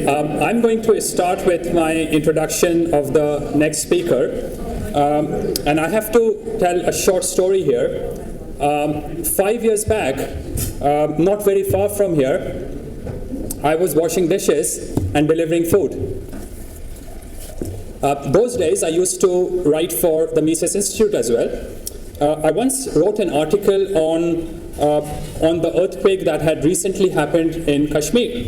I'm going to start with my introduction of the next speaker. And I have to tell a short story here. 5 years back, not very far from here, I was washing dishes and delivering food. Those days, I used to write for the Mises Institute as well. I once wrote an article on the earthquake that had recently happened in Kashmir,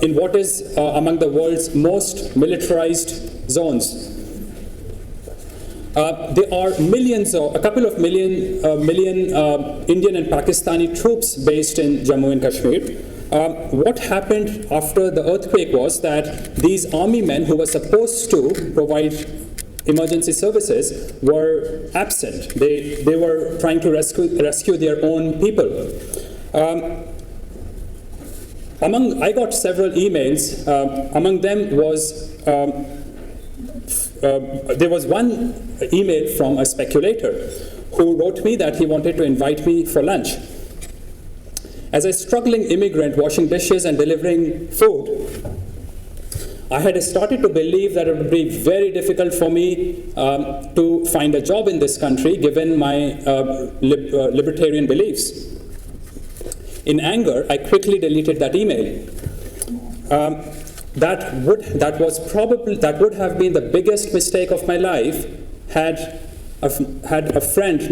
in what is among the world's most militarized zones. There are millions, or a couple of million Indian and Pakistani troops based in Jammu and Kashmir. What happened after the earthquake was that these army men who were supposed to provide emergency services were absent. They were trying to rescue their own people. I got several emails. Among them was there was one email from a speculator who wrote me that he wanted to invite me for lunch. As a struggling immigrant washing dishes and delivering food, I had started to believe that it would be very difficult for me to find a job in this country given my libertarian beliefs. In anger, I quickly deleted that email. That would have been the biggest mistake of my life had a friend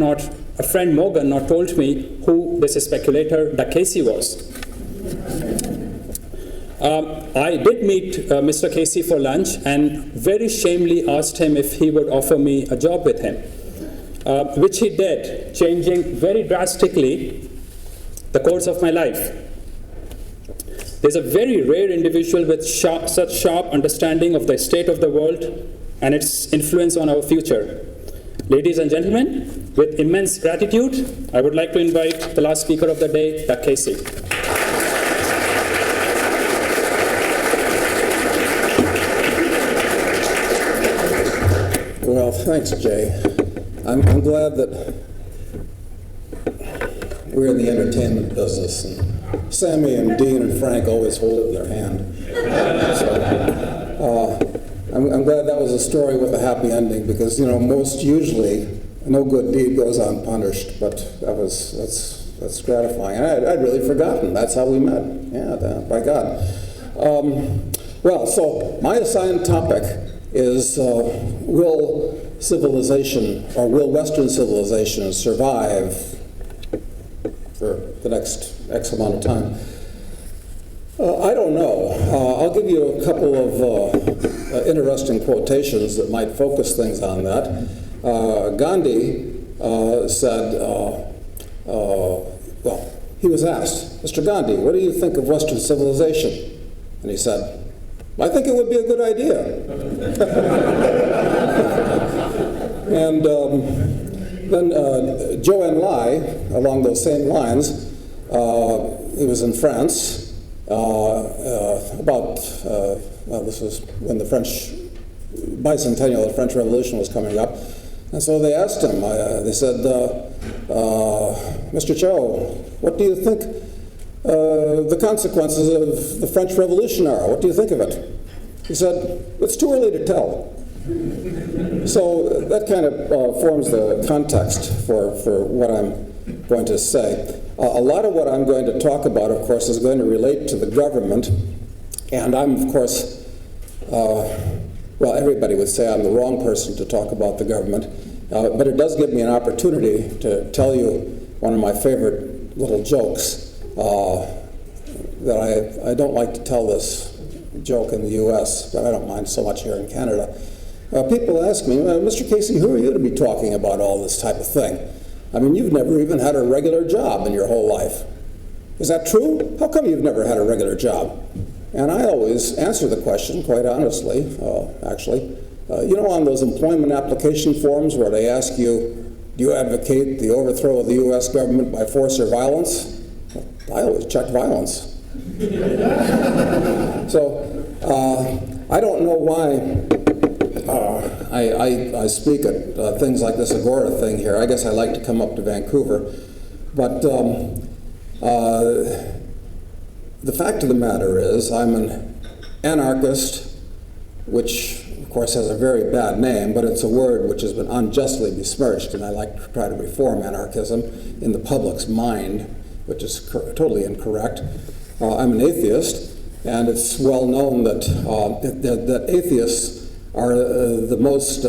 Morgan not told me who this speculator Casey was. I did meet Mr. Casey for lunch and very shamefully asked him if he would offer me a job with him, which he did, changing very drastically the course of my life. There's a very rare individual with such sharp understanding of the state of the world and its influence on our future. Ladies and gentlemen, with immense gratitude, I would like to invite the last speaker of the day, Casey. Well, thanks, Jay. I'm glad that we're in the entertainment business, and Sammy and Dean and Frank always hold it in their hand. So, I'm glad that was a story with a happy ending, because most usually no good deed goes unpunished. But that's gratifying. I'd really forgotten. That's how we met. Yeah, by God. Well, so my assigned topic is will civilization, or will Western civilization survive for the next X amount of time? I don't know. I'll give you a couple of interesting quotations that might focus things on that. Gandhi said, well, he was asked, Mr. Gandhi, what do you think of Western civilization? And he said, I think it would be a good idea. And then Zhou Enlai, along those same lines, he was in France this was when the French bicentennial of the French Revolution was coming up. And so they asked him, they said, Mr. Zhou, what do you think the consequences of the French Revolution are? What do you think of it? He said, it's too early to tell. So that kind of forms the context for what I'm going to say. A lot of what I'm going to talk about, of course, is going to relate to the government. And I'm, of course, well, everybody would say I'm the wrong person to talk about the government. But it does give me an opportunity to tell you one of my favorite little jokes. That I don't like to tell this joke in the U.S., but I don't mind so much here in Canada. People ask me, Mr. Casey, who are you to be talking about all this type of thing? I mean, you've never even had a regular job in your whole life. Is that true? How come you've never had a regular job? And I always answer the question, quite honestly, actually. On those employment application forms where they ask you, do you advocate the overthrow of the U.S. government by force or violence? I always check violence. So I don't know why I speak at things like this Agora thing here. I guess I like to come up to Vancouver. But the fact of the matter is I'm an anarchist, which of course has a very bad name, but it's a word which has been unjustly besmirched, and I like to try to reform anarchism in the public's mind, which is totally incorrect. I'm an atheist, and it's well known that atheists are the most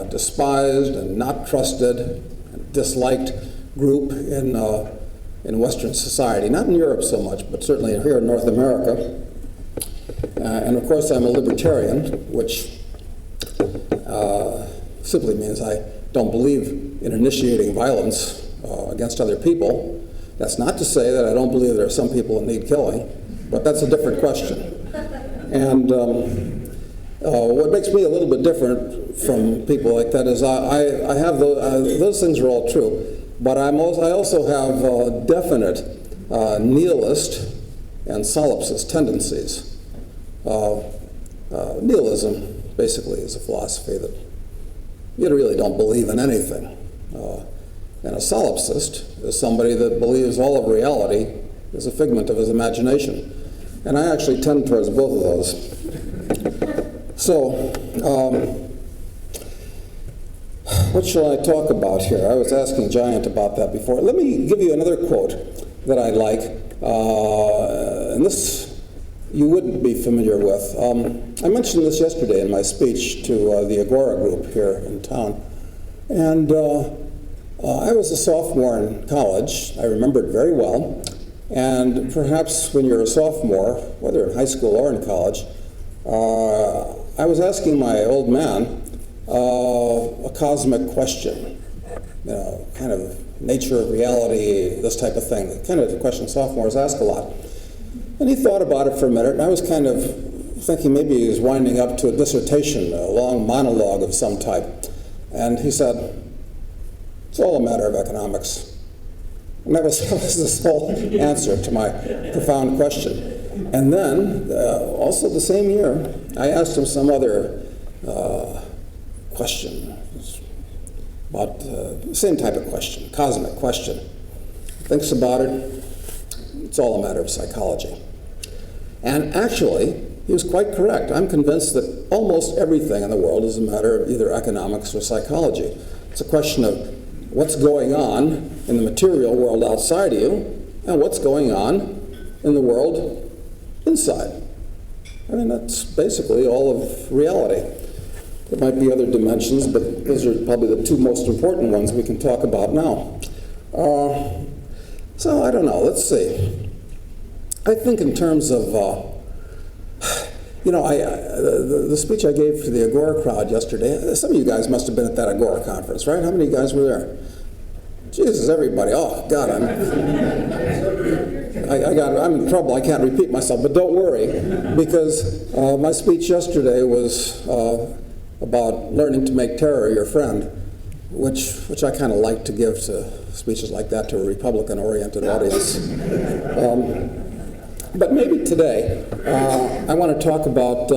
despised and not trusted and disliked group in Western society. Not in Europe so much, but certainly here in North America. And of course I'm a libertarian, which simply means I don't believe in initiating violence against other people. That's not to say that I don't believe there are some people that need killing, but that's a different question. And what makes me a little bit different from people like that is I have those things are all true, but I also have definite nihilist and solipsist tendencies. Nihilism basically is a philosophy that you really don't believe in anything. And a solipsist is somebody that believes all of reality is a figment of his imagination. And I actually tend towards both of those. So, what shall I talk about here? I was asking Giant about that before. Let me give you another quote that I like. And this you wouldn't be familiar with. I mentioned this yesterday in my speech to the Agora group here in town. And I was a sophomore in college. I remember it very well. And perhaps when you're a sophomore, whether in high school or in college, I was asking my old man a cosmic question, you know, kind of nature of reality, this type of thing, the kind of question sophomores ask a lot. And he thought about it for a minute, and I was kind of thinking maybe he was winding up to a dissertation, a long monologue of some type. And he said, "It's all a matter of economics." And that was this whole answer to my profound question. And then, also the same year, I asked him some other question about the same type of question, cosmic question. Thinks about it, it's all a matter of psychology. And actually, he was quite correct. I'm convinced that almost everything in the world is a matter of either economics or psychology. It's a question of what's going on in the material world outside of you and what's going on in the world inside. I mean, that's basically all of reality. There might be other dimensions, but those are probably the two most important ones we can talk about now. So I don't know, let's see. I think in terms of, you know, the speech I gave to the Agora crowd yesterday, some of you guys must have been at that Agora conference, right? How many guys were there? Jesus, everybody. Oh, God, I'm in trouble. I can't repeat myself, but don't worry, because my speech yesterday was about learning to make terror your friend, which I kind of like to give to speeches like that to a Republican-oriented audience. But maybe today, I want to talk about,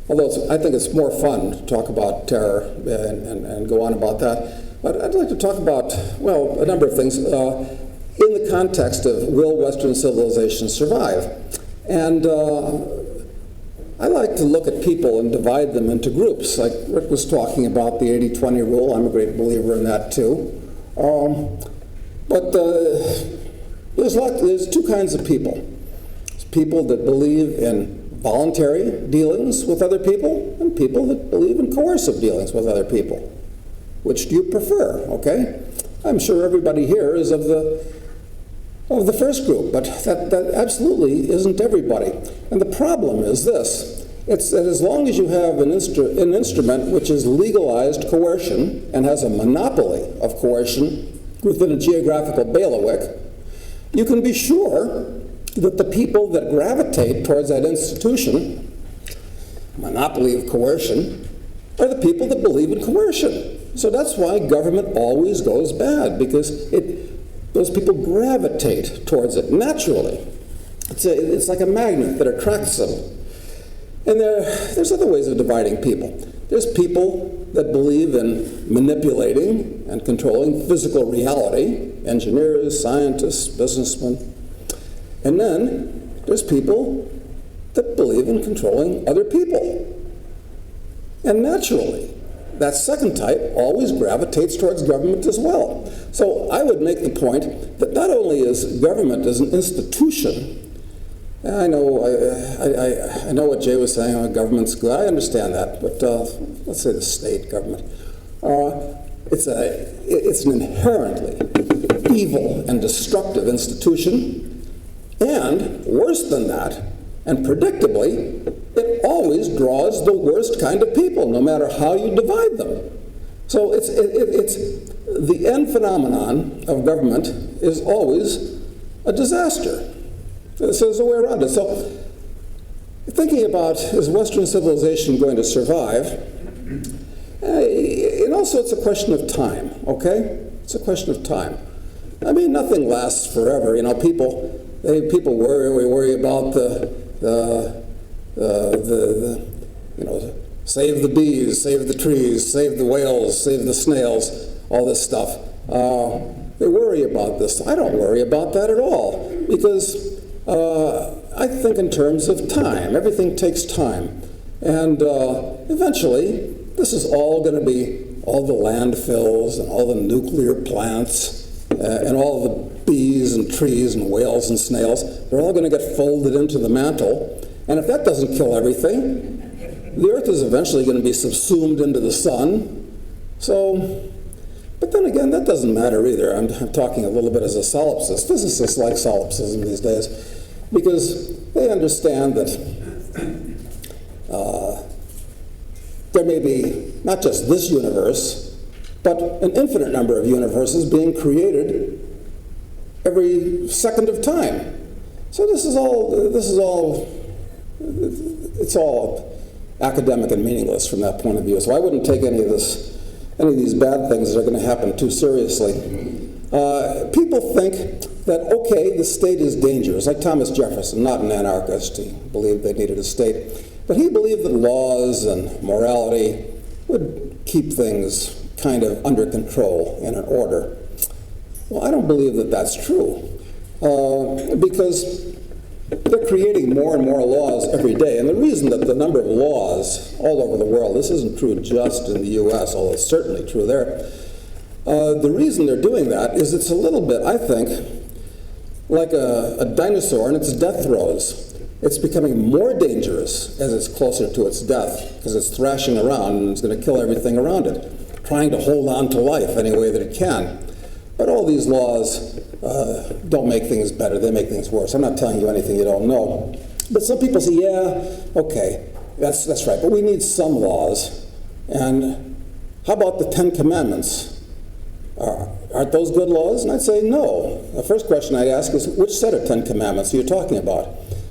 although I think it's more fun to talk about terror and go on about that, but I'd like to talk about, well, a number of things in the context of will Western civilization survive? And I like to look at people and divide them into groups. Like Rick was talking about the 80-20 rule. I'm a great believer in that too. But there's two kinds of people. There's people that believe in voluntary dealings with other people and people that believe in coercive dealings with other people. Which do you prefer, okay? I'm sure everybody here is of the first group, but that absolutely isn't everybody. And the problem is this. It's that as long as you have an instrument which is legalized coercion and has a monopoly of coercion within a geographical bailiwick, you can be sure that the people that gravitate towards that institution, monopoly of coercion, are the people that believe in coercion. So that's why government always goes bad, because those people gravitate towards it naturally. It's like a magnet that attracts them. And there's other ways of dividing people. There's people that believe in manipulating and controlling physical reality, engineers, scientists, businessmen. And then there's people that believe in controlling other people. And naturally, that second type always gravitates towards government as well. So I would make the point that not only is government as an institution, and I know what Jay was saying, government's good, I understand that, but let's say the state government. It's an inherently evil and destructive institution, and worse than that, and predictably, it always draws the worst kind of people, no matter how you divide them. So it's the end phenomenon of government is always a disaster. So there's a way around it. So thinking about, is Western civilization going to survive? And also it's a question of time, okay? It's a question of time. I mean, nothing lasts forever. You know, people worry about save the bees, save the trees, save the whales, save the snails, all this stuff. They worry about this. I don't worry about that at all, because I think in terms of time. Everything takes time. And eventually, this is all going to be all the landfills and all the nuclear plants and all the bees and trees and whales and snails. They're all going to get folded into the mantle. And if that doesn't kill everything, the Earth is eventually going to be subsumed into the sun. So, but then again, that doesn't matter either. I'm talking a little bit as a solipsist. Physicists like solipsism these days because they understand that there may be not just this universe, but an infinite number of universes being created every second of time. So it's all academic and meaningless from that point of view. So I wouldn't take any of these bad things that are going to happen too seriously. People think that, okay, the state is dangerous, like Thomas Jefferson, not an anarchist. He believed they needed a state. But he believed that laws and morality would keep things kind of under control and in order. Well, I don't believe that that's true, because they're creating more and more laws every day. And the reason that the number of laws all over the world, this isn't true just in the U.S., although it's certainly true there, the reason they're doing that is it's a little bit, I think, like a dinosaur in its death throes. It's becoming more dangerous as it's closer to its death because it's thrashing around and it's going to kill everything around it, trying to hold on to life any way that it can. But all these laws don't make things better, they make things worse. I'm not telling you anything you don't know. But some people say, yeah, okay, that's right, but we need some laws. And how about the 10 Commandments? Aren't those good laws? And I'd say no. The first question I'd ask is, which set of 10 Commandments are you talking about?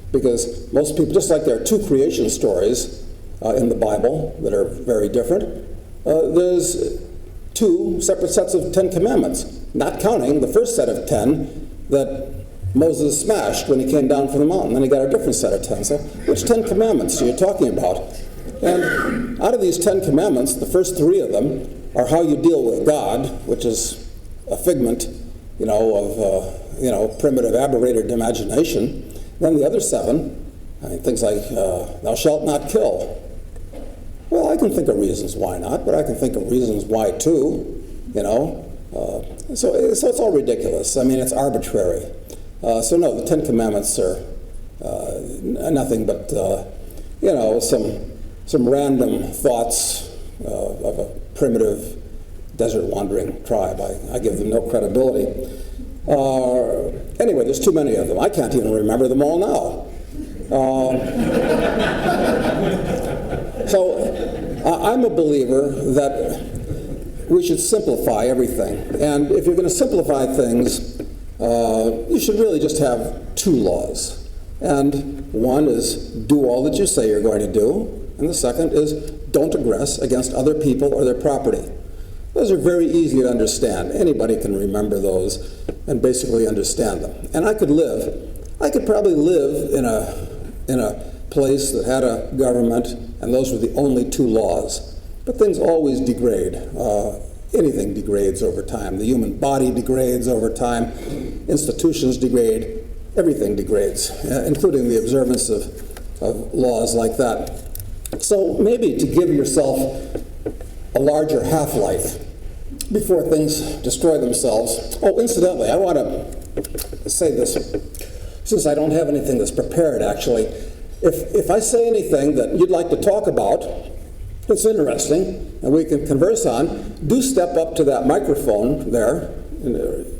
Because most people, just like there are two creation stories in the Bible that are very different, there's two separate sets of 10 Commandments, not counting the first set of 10 that Moses smashed when he came down from the mountain. Then he got a different set of 10. So which 10 Commandments are you talking about? And out of these 10 Commandments, the first 3 of them are how you deal with God, which is a figment, of primitive, aberrated imagination. Then the other 7, things like thou shalt not kill. Well, I can think of reasons why not, but I can think of reasons why too, So it's all ridiculous. I mean, it's arbitrary. So no, the 10 Commandments are nothing but, some random thoughts of a primitive desert wandering tribe. I give them no credibility. Anyway, there's too many of them. I can't even remember them all now. So I'm a believer that we should simplify everything. And if you're going to simplify things, you should really just have 2 laws. And one is do all that you say you're going to do. And the second is don't aggress against other people or their property. Those are very easy to understand. Anybody can remember those and basically understand them. And I could probably live in a place that had a government, and those were the only 2 laws. But things always degrade. Anything degrades over time. The human body degrades over time. Institutions degrade. Everything degrades, including the observance of of laws like that. So maybe to give yourself a larger half-life before things destroy themselves. Oh, incidentally, I want to say this, since I don't have anything that's prepared, actually. If I say anything that you'd like to talk about, it's interesting, and we can converse on, do step up to that microphone there,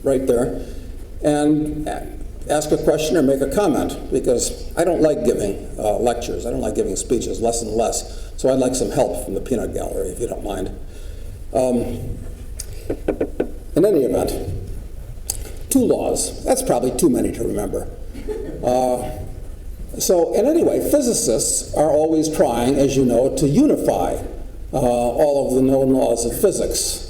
right there, and ask a question or make a comment, because I don't like giving lectures. I don't like giving speeches, less and less. So I'd like some help from the peanut gallery, if you don't mind. In any event, 2 laws. That's probably too many to remember. So, and anyway, physicists are always trying, as you know, to unify all of the known laws of physics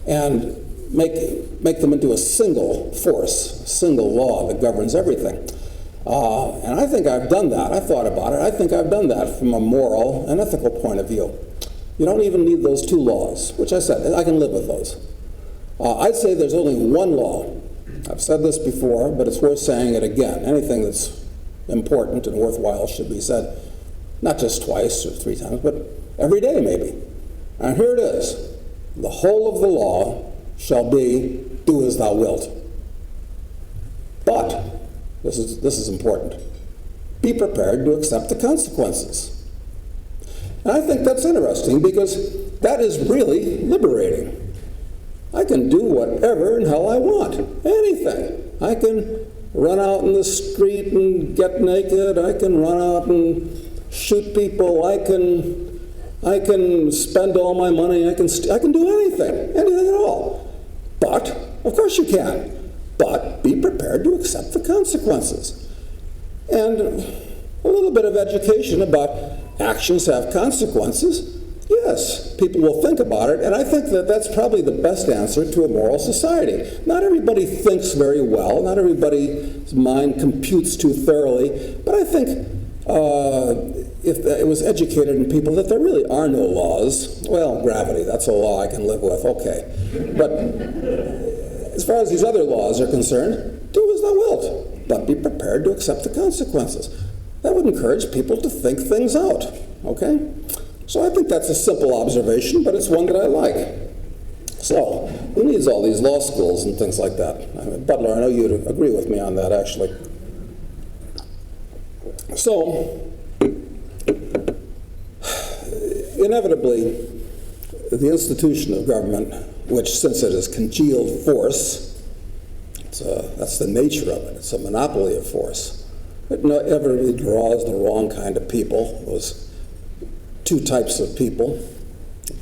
and make them into a single force, a single law that governs everything. And I think I've done that. I thought about it. I think I've done that from a moral and ethical point of view. You don't even need those 2 laws, which I said, I can live with those. I'd say there's only 1 law. I've said this before, but it's worth saying it again. Anything that's important and worthwhile should be said, not just twice or 3 times, but every day maybe. And here it is. The whole of the law shall be, do as thou wilt. But, this is important, be prepared to accept the consequences. And I think that's interesting because that is really liberating. I can do whatever in hell I want, anything. I can run out in the street and get naked. I can run out and shoot people. I can spend all my money. I can do anything at all. But, of course you can. But be prepared to accept the consequences. And a little bit of education about actions have consequences. Yes, people will think about it, and I think that that's probably the best answer to a moral society. Not everybody thinks very well, not everybody's mind computes too thoroughly, but I think if it was educated in people that there really are no laws, well, gravity, that's a law I can live with, okay. But as far as these other laws are concerned, do as thou wilt, but be prepared to accept the consequences. That would encourage people to think things out, okay? So I think that's a simple observation, but it's one that I like. So, who needs all these law schools and things like that? Butler, I know you'd agree with me on that, actually. So, inevitably, the institution of government, which since it is congealed force, that's the nature of it, it's a monopoly of force. It inevitably draws the wrong kind of people. Those 2 types of people,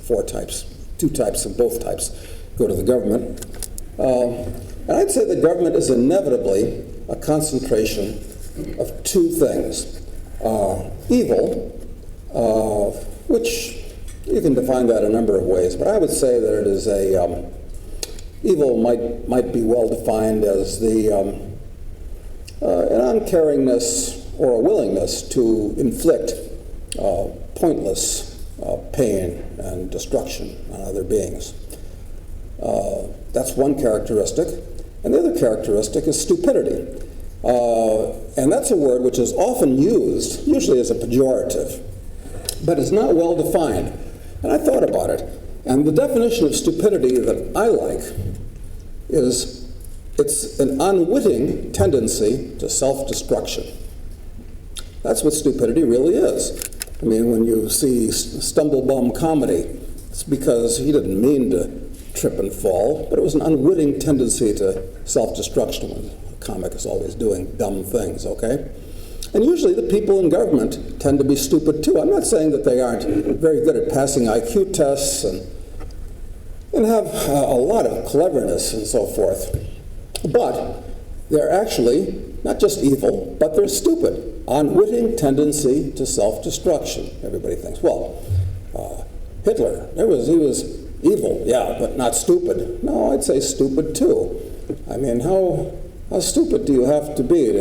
4 types, 2 types of both types go to the government. And I'd say the government is inevitably a concentration of 2 things. Evil, which you can define that a number of ways, but I would say that it is evil might be well defined as an uncaringness or a willingness to inflict pointless pain and destruction on other beings. That's one characteristic. And the other characteristic is stupidity. And that's a word which is often used, usually as a pejorative, but is not well defined. And I thought about it. And the definition of stupidity that I like is it's an unwitting tendency to self-destruction. That's what stupidity really is. I mean, when you see stumble-bum comedy, it's because he didn't mean to trip and fall, but it was an unwitting tendency to self-destruction. A comic is always doing dumb things, okay? And usually the people in government tend to be stupid too. I'm not saying that they aren't very good at passing IQ tests and have a lot of cleverness and so forth. But they're actually not just evil, but they're stupid. Unwitting tendency to self-destruction. Everybody thinks, well, Hitler, he was evil, yeah, but not stupid. No, I'd say stupid too. I mean, how stupid do you have to be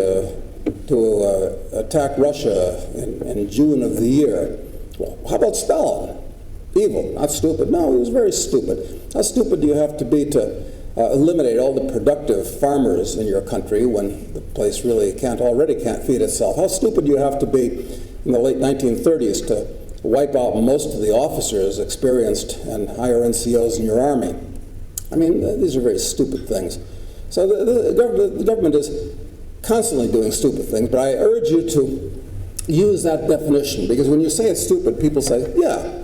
to attack Russia in June of the year? Well, how about Stalin? Evil, not stupid. No, he was very stupid. How stupid do you have to be to eliminate all the productive farmers in your country when the place really already can't feed itself. How stupid you have to be in the late 1930s to wipe out most of the officers experienced and hire NCOs in your army. I mean, these are very stupid things. So the government is constantly doing stupid things, but I urge you to use that definition, because when you say it's stupid, people say, yeah.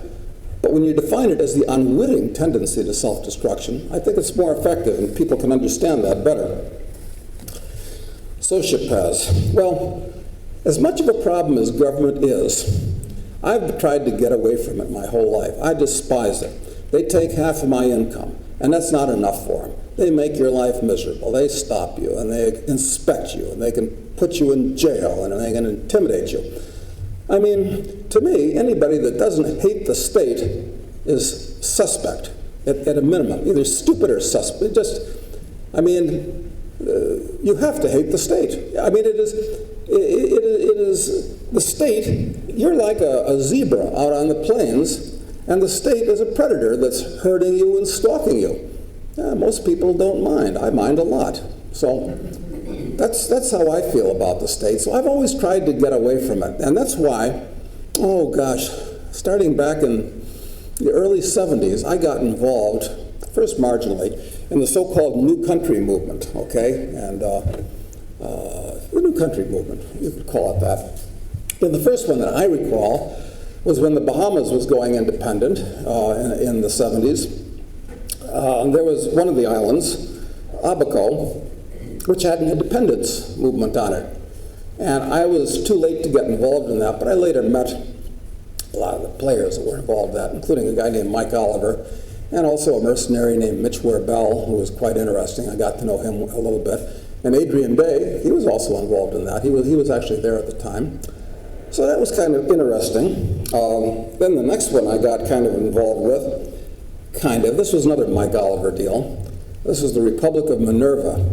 But when you define it as the unwitting tendency to self-destruction, I think it's more effective and people can understand that better. Sociopaths. Well, as much of a problem as government is, I've tried to get away from it my whole life. I despise it. They take half of my income, and that's not enough for them. They make your life miserable. They stop you, and they inspect you, and they can put you in jail, and they can intimidate you. I mean, to me, anybody that doesn't hate the state is suspect, at a minimum, either stupid or suspect. You have to hate the state. I mean, it is the state. You're like a zebra out on the plains, and the state is a predator that's herding you and stalking you. Most people don't mind. I mind a lot. So that's how I feel about the state. So I've always tried to get away from it. And that's why, oh gosh, starting back in the early 70s, I got involved, first marginally, in the so-called New Country movement, okay? And the New Country movement, you could call it that. And the first one that I recall was when the Bahamas was going independent in the 70s. There was one of the islands, Abaco, which had an independence movement on it. And I was too late to get involved in that, but I later met a lot of the players that were involved in that, including a guy named Mike Oliver, and also a mercenary named Mitch Werbell, who was quite interesting. I got to know him a little bit. And Adrian Day, he was also involved in that. He was actually there at the time. So that was kind of interesting. Then the next one I got kind of involved with, this was another Mike Oliver deal. This was the Republic of Minerva.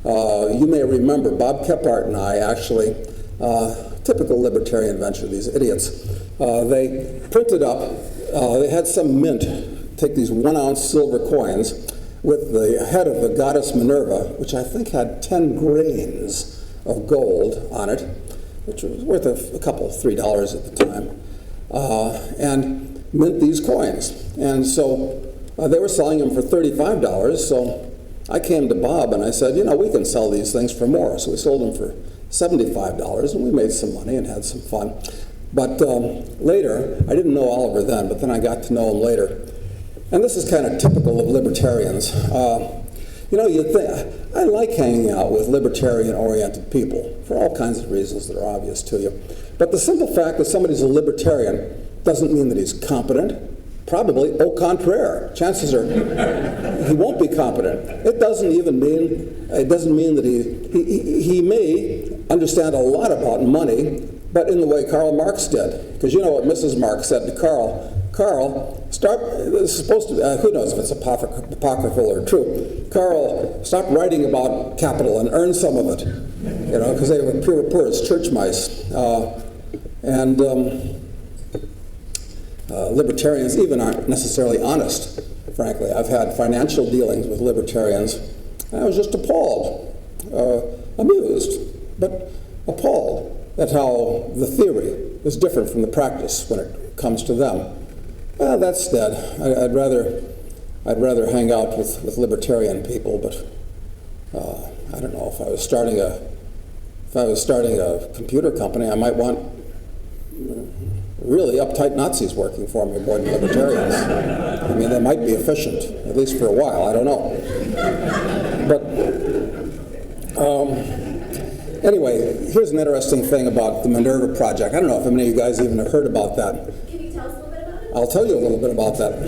You may remember Bob Kephart and I actually, typical libertarian venture, these idiots, they printed up, they had some mint take these 1-ounce silver coins with the head of the goddess Minerva, which I think had 10 grains of gold on it, which was worth a couple, $3 at the time, and mint these coins. And so they were selling them for $35, so I came to Bob and I said, we can sell these things for more. So we sold them for $75 and we made some money and had some fun. But later, I didn't know Oliver then, but then I got to know him later. And this is kind of typical of libertarians. I like hanging out with libertarian-oriented people for all kinds of reasons that are obvious to you. But the simple fact that somebody's a libertarian doesn't mean that he's competent. Probably au contraire. Chances are he won't be competent. It doesn't mean that he may understand a lot about money, but in the way Karl Marx did. Because you know what Mrs. Marx said to Karl, stop, this is supposed to, who knows if it's apocryphal or true. Karl, stop writing about capital and earn some of it, because they were poor as church mice. Libertarians even aren't necessarily honest, frankly. I've had financial dealings with libertarians, and I was just appalled, amused, but appalled at how the theory is different from the practice when it comes to them. Well, that's dead. I'd rather hang out with libertarian people, but I don't know, if I was starting a computer company, I might want really uptight Nazis working for me more than libertarians. I mean, they might be efficient, at least for a while, I don't know. But anyway, here's an interesting thing about the Minerva Project. I don't know if any of you guys even have heard about that. Can you tell us a little bit about it? I'll tell you a little bit about that.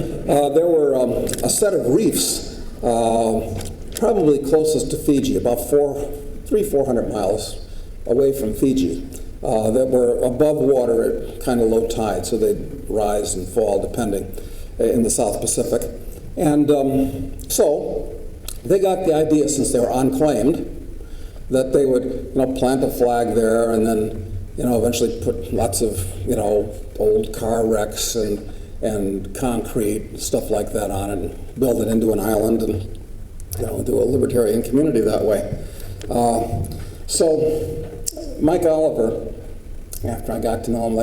There were a set of reefs, probably closest to Fiji, about 400 miles away from Fiji, that were above water at kind of low tide, so they'd rise and fall depending in the South Pacific. And so they got the idea, since they were unclaimed, that they would plant a flag there and then eventually put lots of old car wrecks and concrete, stuff like that on it, and build it into an island. And into a libertarian community that way. So Mike Oliver, after I got to know him,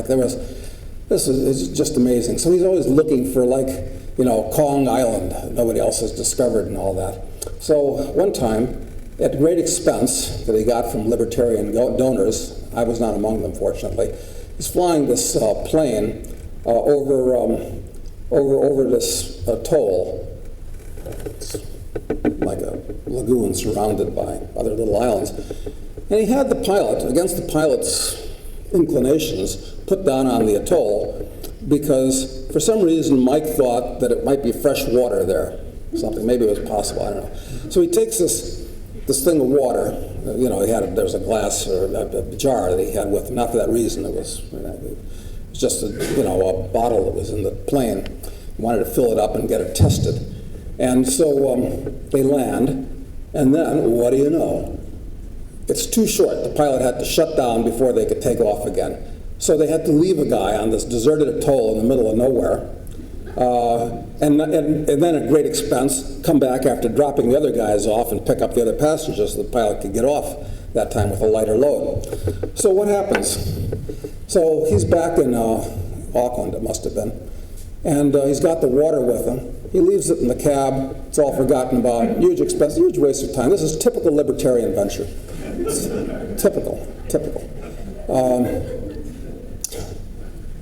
this is just amazing. So he's always looking for Kong Island, nobody else has discovered and all that. So one time, at great expense that he got from libertarian donors, I was not among them, fortunately, he's flying this plane over this atoll. It's like a lagoon surrounded by other little islands. And he had the pilot, against the pilot's inclinations, put down on the atoll because for some reason Mike thought that it might be fresh water there. Something, maybe it was possible, I don't know. So he takes this thing of water, there was a glass or a jar that he had with him, not for that reason, it was just a bottle that was in the plane. He wanted to fill it up and get it tested. And so they land, and then, what do you know? It's too short. The pilot had to shut down before they could take off again. So they had to leave a guy on this deserted atoll in the middle of nowhere, and then at great expense, come back after dropping the other guys off and pick up the other passengers so the pilot could get off, that time with a lighter load. So what happens? So he's back in Auckland, it must have been, and he's got the water with him. He leaves it in the cab. It's all forgotten about. Huge expense, huge waste of time. This is typical libertarian venture. It's typical.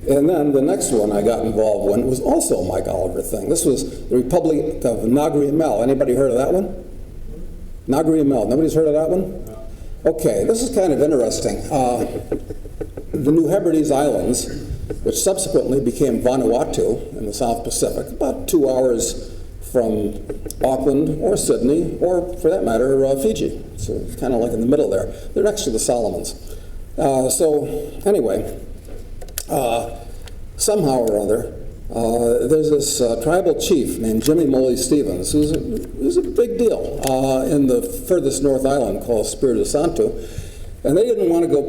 And then the next one I got involved in was also a Mike Oliver thing. This was the Republic of Ngāgri Mel. Anybody heard of that one? Ngāgri Mel. Nobody's heard of that one? Okay, this is kind of interesting. The New Hebrides Islands, which subsequently became Vanuatu in the South Pacific, about 2 hours from Auckland or Sydney, or for that matter, Fiji. So it's kind of like in the middle there. They're next to the Solomons. So anyway, somehow or other, there's this tribal chief named Jimmy Molly Stevens, who's a big deal in the furthest North Island called Espiritu Santo. And they didn't want to go,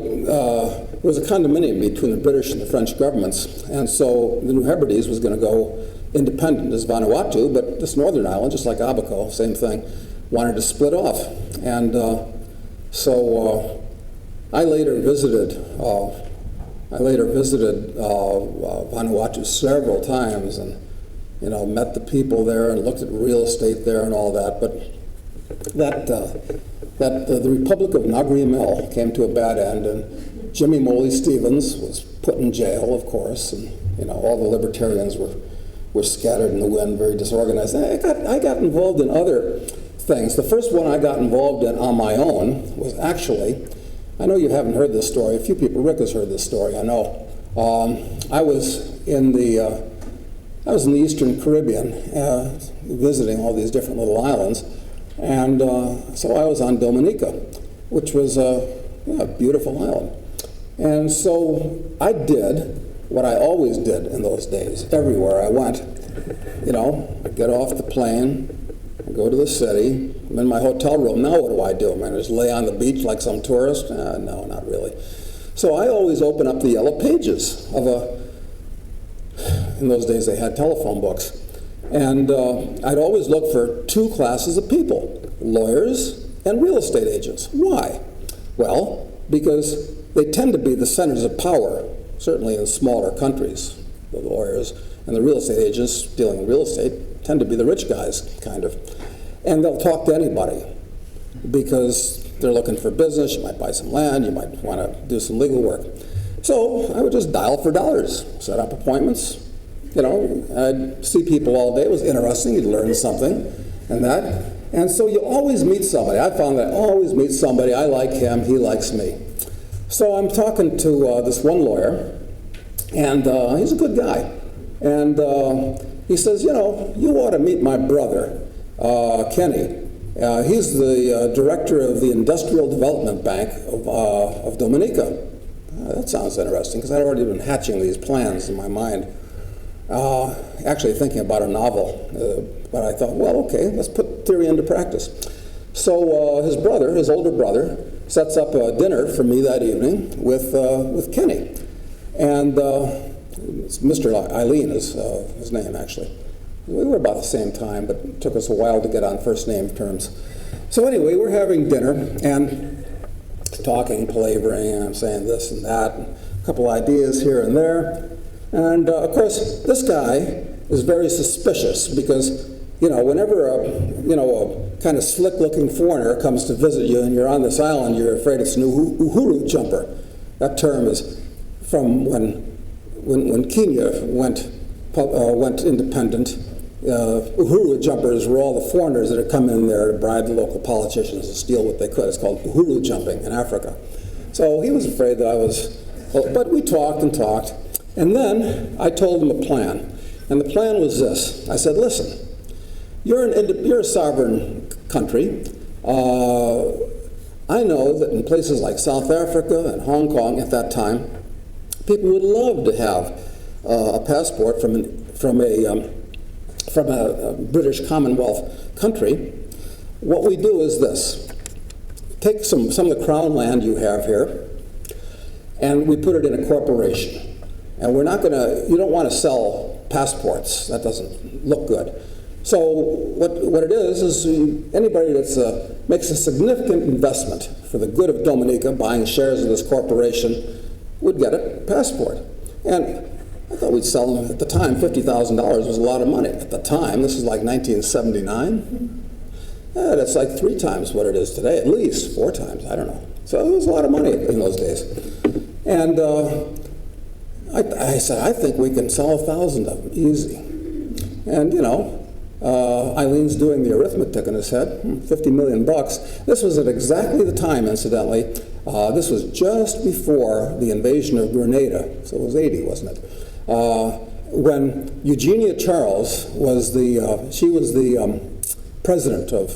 there was a condominium between the British and the French governments, and so the New Hebrides was going to go independent as Vanuatu, but this northern island, just like Abaco, same thing, wanted to split off. And so I later visited Vanuatu several times, and met the people there and looked at real estate there and all that. But the Republic of Ngāgri Mel came to a bad end, and Jimmy Molly Stevens was put in jail, of course, and all the libertarians were scattered in the wind, very disorganized. I got involved in other things. The first one I got involved in on my own was actually, I know you haven't heard this story. A few people, Rick has heard this story, I know. I was in the Eastern Caribbean, visiting all these different little islands, and so I was on Dominica, which was a beautiful island. And so I did what I always did in those days, everywhere I went. I'd get off the plane, I'd go to the city, I'm in my hotel room. Now what do? I just lay on the beach like some tourist? No, not really. So I always open up the yellow pages of in those days they had telephone books. And I'd always look for two classes of people, lawyers and real estate agents. Why? Well, because they tend to be the centers of power, certainly in smaller countries. The lawyers and the real estate agents dealing in real estate tend to be the rich guys, kind of. And they'll talk to anybody because they're looking for business. You might buy some land, you might want to do some legal work. So I would just dial for dollars, set up appointments. I'd see people all day. It was interesting. You'd learn something and that. And so you always meet somebody. I found that I always meet somebody. I like him. He likes me. So I'm talking to this one lawyer, and he's a good guy. And he says, you ought to meet my brother, Kenny. He's the director of the Industrial Development Bank of Dominica. That sounds interesting, because I'd already been hatching these plans in my mind. Actually thinking about a novel, but I thought, well, okay, let's put theory into practice. So his older brother, sets up a dinner for me that evening with Kenny, and it's Mr. Eileen is his name actually, We were about the same time, but it took us a while to get on first name terms. So anyway, we're having dinner and talking, palavering, and I'm saying this and that, and a couple ideas here and there. And of course, this guy is very suspicious because, whenever a kind of slick-looking foreigner comes to visit you and you're on this island, you're afraid it's an uhuru jumper. That term is from when Kenya went independent. Uhuru jumpers were all the foreigners that had come in there to bribe the local politicians to steal what they could. It's called uhuru jumping in Africa. So he was afraid that I was, but we talked and talked, and then I told him a plan. And the plan was this. I said, listen, you're a sovereign country. I know that in places like South Africa and Hong Kong at that time, people would love to have a passport from a British Commonwealth country. What we do is this. Take some of the crown land you have here, and we put it in a corporation. And you don't want to sell passports. That doesn't look good. So what it is anybody that makes a significant investment for the good of Dominica, buying shares of this corporation, would get a passport. And I thought we'd sell them at the time. $50,000 was a lot of money at the time. This is like 1979. Yeah, that's like 3 times what it is today, at least 4 times. I don't know. So it was a lot of money in those days. And I said, I think we can sell 1,000 of them easy. And Eileen's doing the arithmetic in his head. 50 million bucks. This was at exactly the time, incidentally. This was just before the invasion of Grenada, so it was 80, wasn't it? When Eugenia Charles was the president or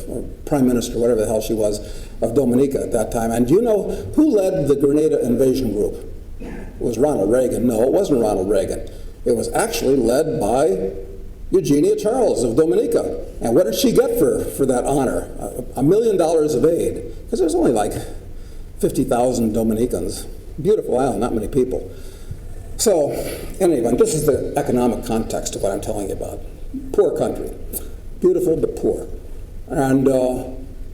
prime minister, whatever the hell she was, of Dominica at that time. And do you know who led the Grenada invasion group? It was Ronald Reagan. No, it wasn't Ronald Reagan. It was actually led by Eugenia Charles of Dominica. And what did she get for that honor? $1 million of aid. Because there's only like 50,000 Dominicans. Beautiful island, not many people. So, anyway, this is the economic context of what I'm telling you about. Poor country. Beautiful, but poor. And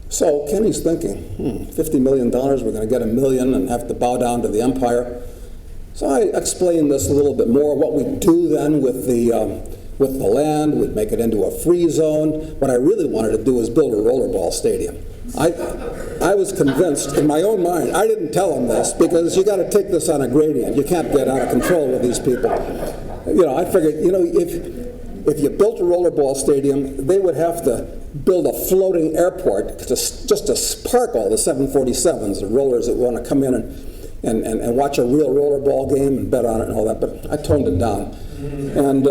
so Kenny's thinking, $50 million, we're going to get $1 million and have to bow down to the empire. So I explained this a little bit more, what we do then with the land. We'd make it into a free zone. What I really wanted to do was build a rollerball stadium. I was convinced in my own mind, I didn't tell him this because you got to take this on a gradient. You can't get out of control with these people. I figured, if you built a rollerball stadium, they would have to build a floating airport just to park all the 747s, the rollers that want to come in and watch a real rollerball game and bet on it and all that. But I toned it down. And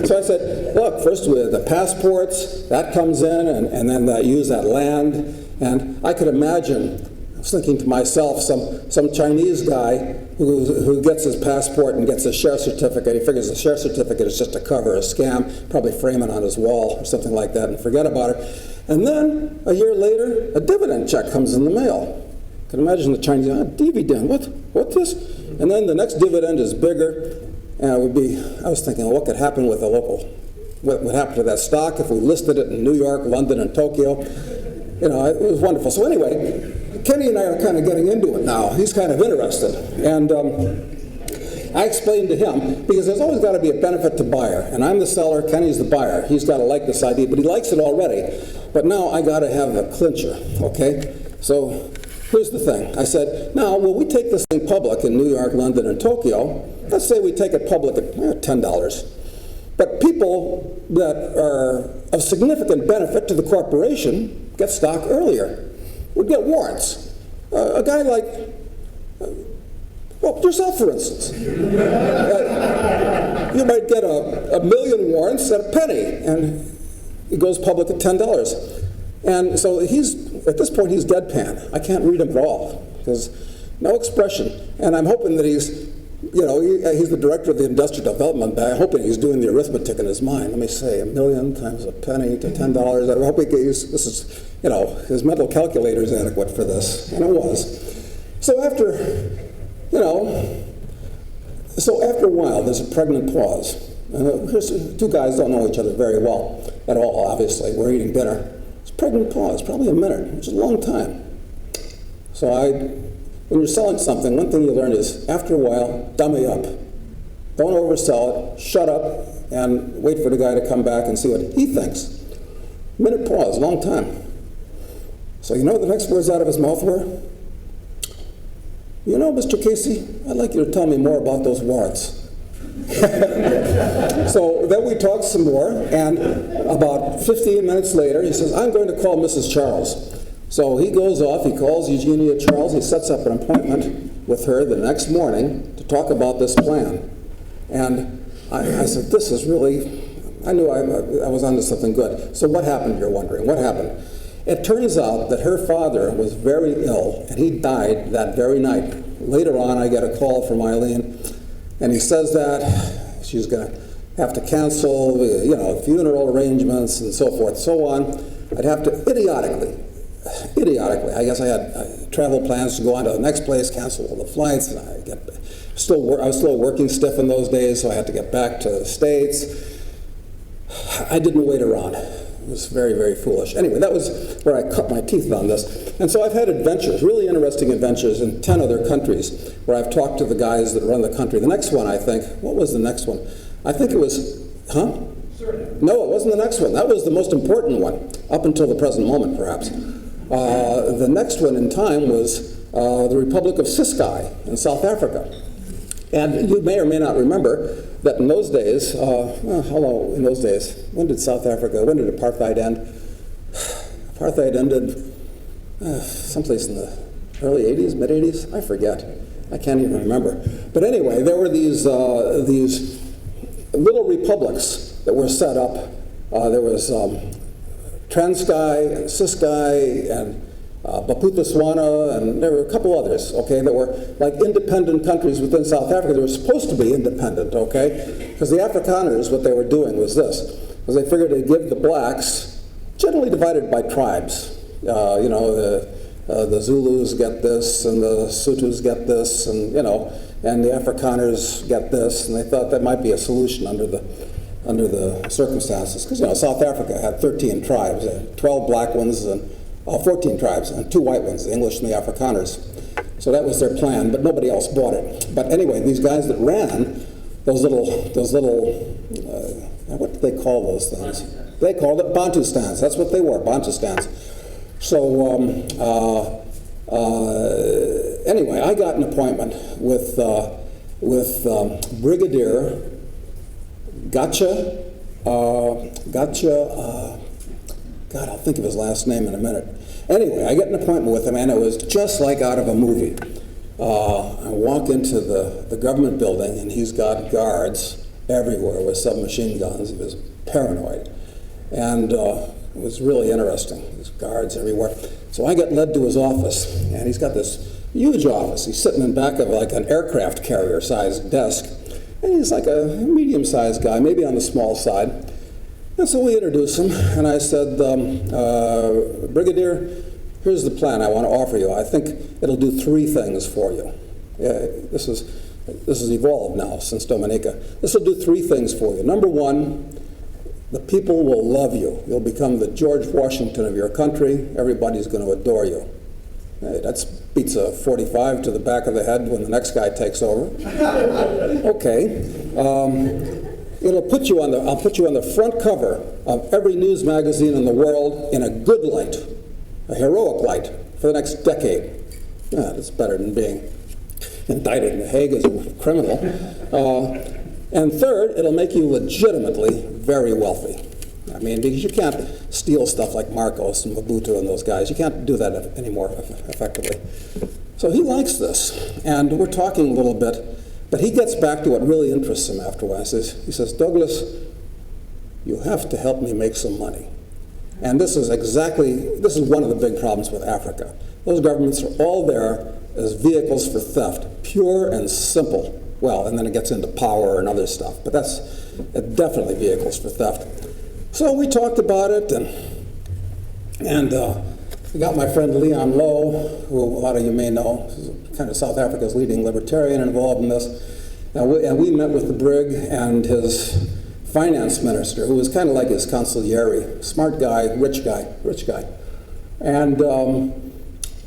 so I said, look, first with the passports, that comes in, and then use that land. And I could imagine, I was thinking to myself, some Chinese guy who gets his passport and gets a share certificate. He figures the share certificate is just a cover, a scam, probably frame it on his wall or something like that and forget about it. And then a year later, a dividend check comes in the mail. I can imagine the Chinese, dividend, what's this? And then the next dividend is bigger. And it would be, I was thinking, what could happen with a local, what would happen to that stock if we listed it in New York, London, and Tokyo? It was wonderful. So anyway, Kenny and I are kind of getting into it now. He's kind of interested. And I explained to him, because there's always got to be a benefit to buyer. And I'm the seller, Kenny's the buyer. He's got to like this idea, but he likes it already. But now I got to have the clincher, okay? So here's the thing. I said, now, will we take this thing public in New York, London, and Tokyo? Let's say we take it public at $10. But people that are of significant benefit to the corporation get stock earlier, would get warrants. A guy like, yourself, for instance. You might get a million warrants at a penny, and it goes public at $10. And so at this point, he's deadpan. I can't read him at all, because no expression. And I'm hoping that he's the director of the Industrial Development Bank. I'm hoping he's doing the arithmetic in his mind. Let me say, $1 million times a penny to $10. I hope his mental calculator is adequate for this. And it was. So after a while, there's a pregnant pause. Here's two guys don't know each other very well at all, obviously. We're eating dinner. It's a pregnant pause, probably a minute, which is a long time. So when you're selling something, one thing you learn is, after a while, dummy up. Don't oversell it, shut up, and wait for the guy to come back and see what he thinks. Minute pause, long time. So you know what the next words out of his mouth were? You know, Mr. Casey, I'd like you to tell me more about those warrants. So then we talked some more, and about 15 minutes later, he says, I'm going to call Mrs. Charles. So he goes off, he calls Eugenia Charles, he sets up an appointment with her the next morning to talk about this plan. And I said, this is really, I knew I was onto something good. So what happened, you're wondering? What happened? It turns out that her father was very ill, and he died that very night. Later on, I get a call from Eileen, and he says that she's going to have to cancel, funeral arrangements and so forth, so on. I'd have to, idiotically, I guess I had travel plans to go on to the next place, cancel all the flights, and I was still working stiff in those days, so I had to get back to the States. I didn't wait around. It was very, very foolish. Anyway, that was where I cut my teeth on this. And so I've had adventures, really interesting adventures in 10 other countries where I've talked to the guys that run the country. The next one, I think, what was the next one? I think it was, No, it wasn't the next one. That was the most important one, up until the present moment, perhaps. The next one in time was the Republic of Ciskei in South Africa. And you may or may not remember that in those days, in those days, when did apartheid end? Apartheid ended someplace in the early 80s, mid-80s? I forget. I can't even remember. But anyway, there were these little republics that were set up. There was Transkei and Ciskei and Bophuthatswana, and there were a couple others, okay, that were like independent countries within South Africa. They were supposed to be independent, okay? Because the Afrikaners, what they were doing was this, was they figured they'd give the blacks, generally divided by tribes, the Zulus get this, and the Sutus get this, and and the Afrikaners get this, and they thought that might be a solution under the circumstances. Because South Africa had 13 tribes, 12 black ones and 14 tribes, and 2 white ones, the English and the Afrikaners. So that was their plan, but nobody else bought it. But anyway, these guys that ran those little, what do they call those things? They called it Bantustans. That's what they were, Bantustans. So anyway, I got an appointment with Brigadier God, I'll think of his last name in a minute. Anyway, I get an appointment with him, and it was just like out of a movie. I walk into the government building, and he's got guards everywhere with submachine guns. He was paranoid. And it was really interesting. There's guards everywhere. So I get led to his office, and he's got this huge office. He's sitting in back of like an aircraft carrier-sized desk. And he's like a medium-sized guy, maybe on the small side. And so we introduced him, and I said, Brigadier, here's the plan I want to offer you. I think it'll do 3 things for you. Yeah, this is evolved now since Dominica. This will do 3 things for you. Number 1, the people will love you. You'll become the George Washington of your country. Everybody's going to adore you. Hey, that beats a 45 to the back of the head when the next guy takes over. Okay. I'll put you on the front cover of every news magazine in the world in a good light, a heroic light, for the next decade. That's better than being indicted in The Hague as a criminal. And third, it'll make you legitimately very wealthy. I mean, because you can't steal stuff like Marcos and Mobutu and those guys. You can't do that anymore effectively. So he likes this, and we're talking a little bit. But he gets back to what really interests him afterwards. He says, Douglas, you have to help me make some money. And this is one of the big problems with Africa. Those governments are all there as vehicles for theft, pure and simple. Well, and then it gets into power and other stuff, but that's definitely vehicles for theft. So we talked about it, and we got my friend Leon Lowe, who a lot of you may know, kind of South Africa's leading libertarian involved in this. And we met with the Brig and his finance minister who was kind of like his consigliere, smart guy, rich guy. And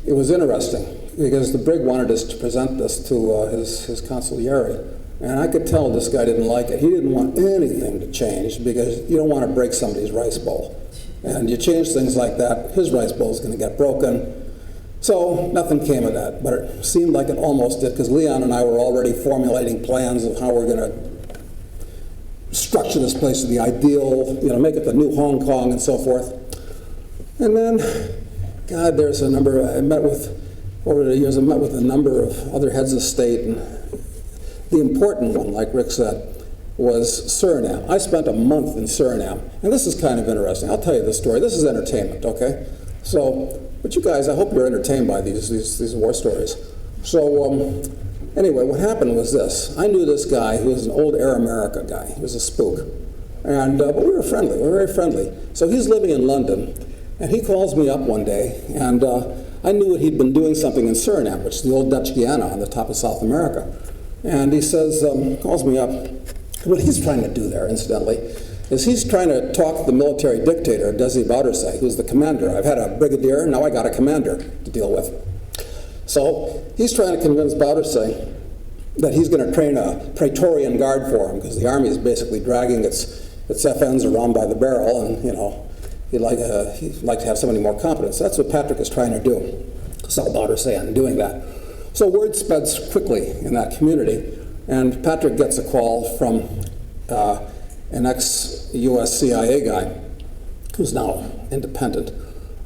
it was interesting because the brig wanted us to present this to his consigliere. And I could tell this guy didn't like it. He didn't want anything to change because you don't want to break somebody's rice bowl. And you change things like that, his rice bowl is going to get broken. So nothing came of that, but it seemed like it almost did because Leon and I were already formulating plans of how we're going to structure this place to the ideal, make it the new Hong Kong and so forth. And then, God, there's a number, over the years, I met with a number of other heads of state, and the important one, like Rick said, was Suriname. I spent a month in Suriname, and this is kind of interesting. I'll tell you this story. This is entertainment, okay? So, but you guys, I hope you're entertained by these war stories. So, anyway, what happened was this. I knew this guy who was an old Air America guy. He was a spook. And, but we were friendly. We were very friendly. So he's living in London, and he calls me up one day, and I knew that he'd been doing something in Suriname, which is the old Dutch Guiana on the top of South America. And he says, calls me up. What he's trying to do there, incidentally, is he's trying to talk the military dictator, Desi Boudersey, who's the commander. I've had a brigadier, now I got a commander to deal with. So he's trying to convince Boudersey that he's going to train a Praetorian Guard for him, because the army is basically dragging its FNs around by the barrel, and he'd like to have somebody more competent. So that's what Patrick is trying to do, sell Boudersey on doing that. So word spreads quickly in that community, and Patrick gets a call from an ex-US CIA guy who's now independent.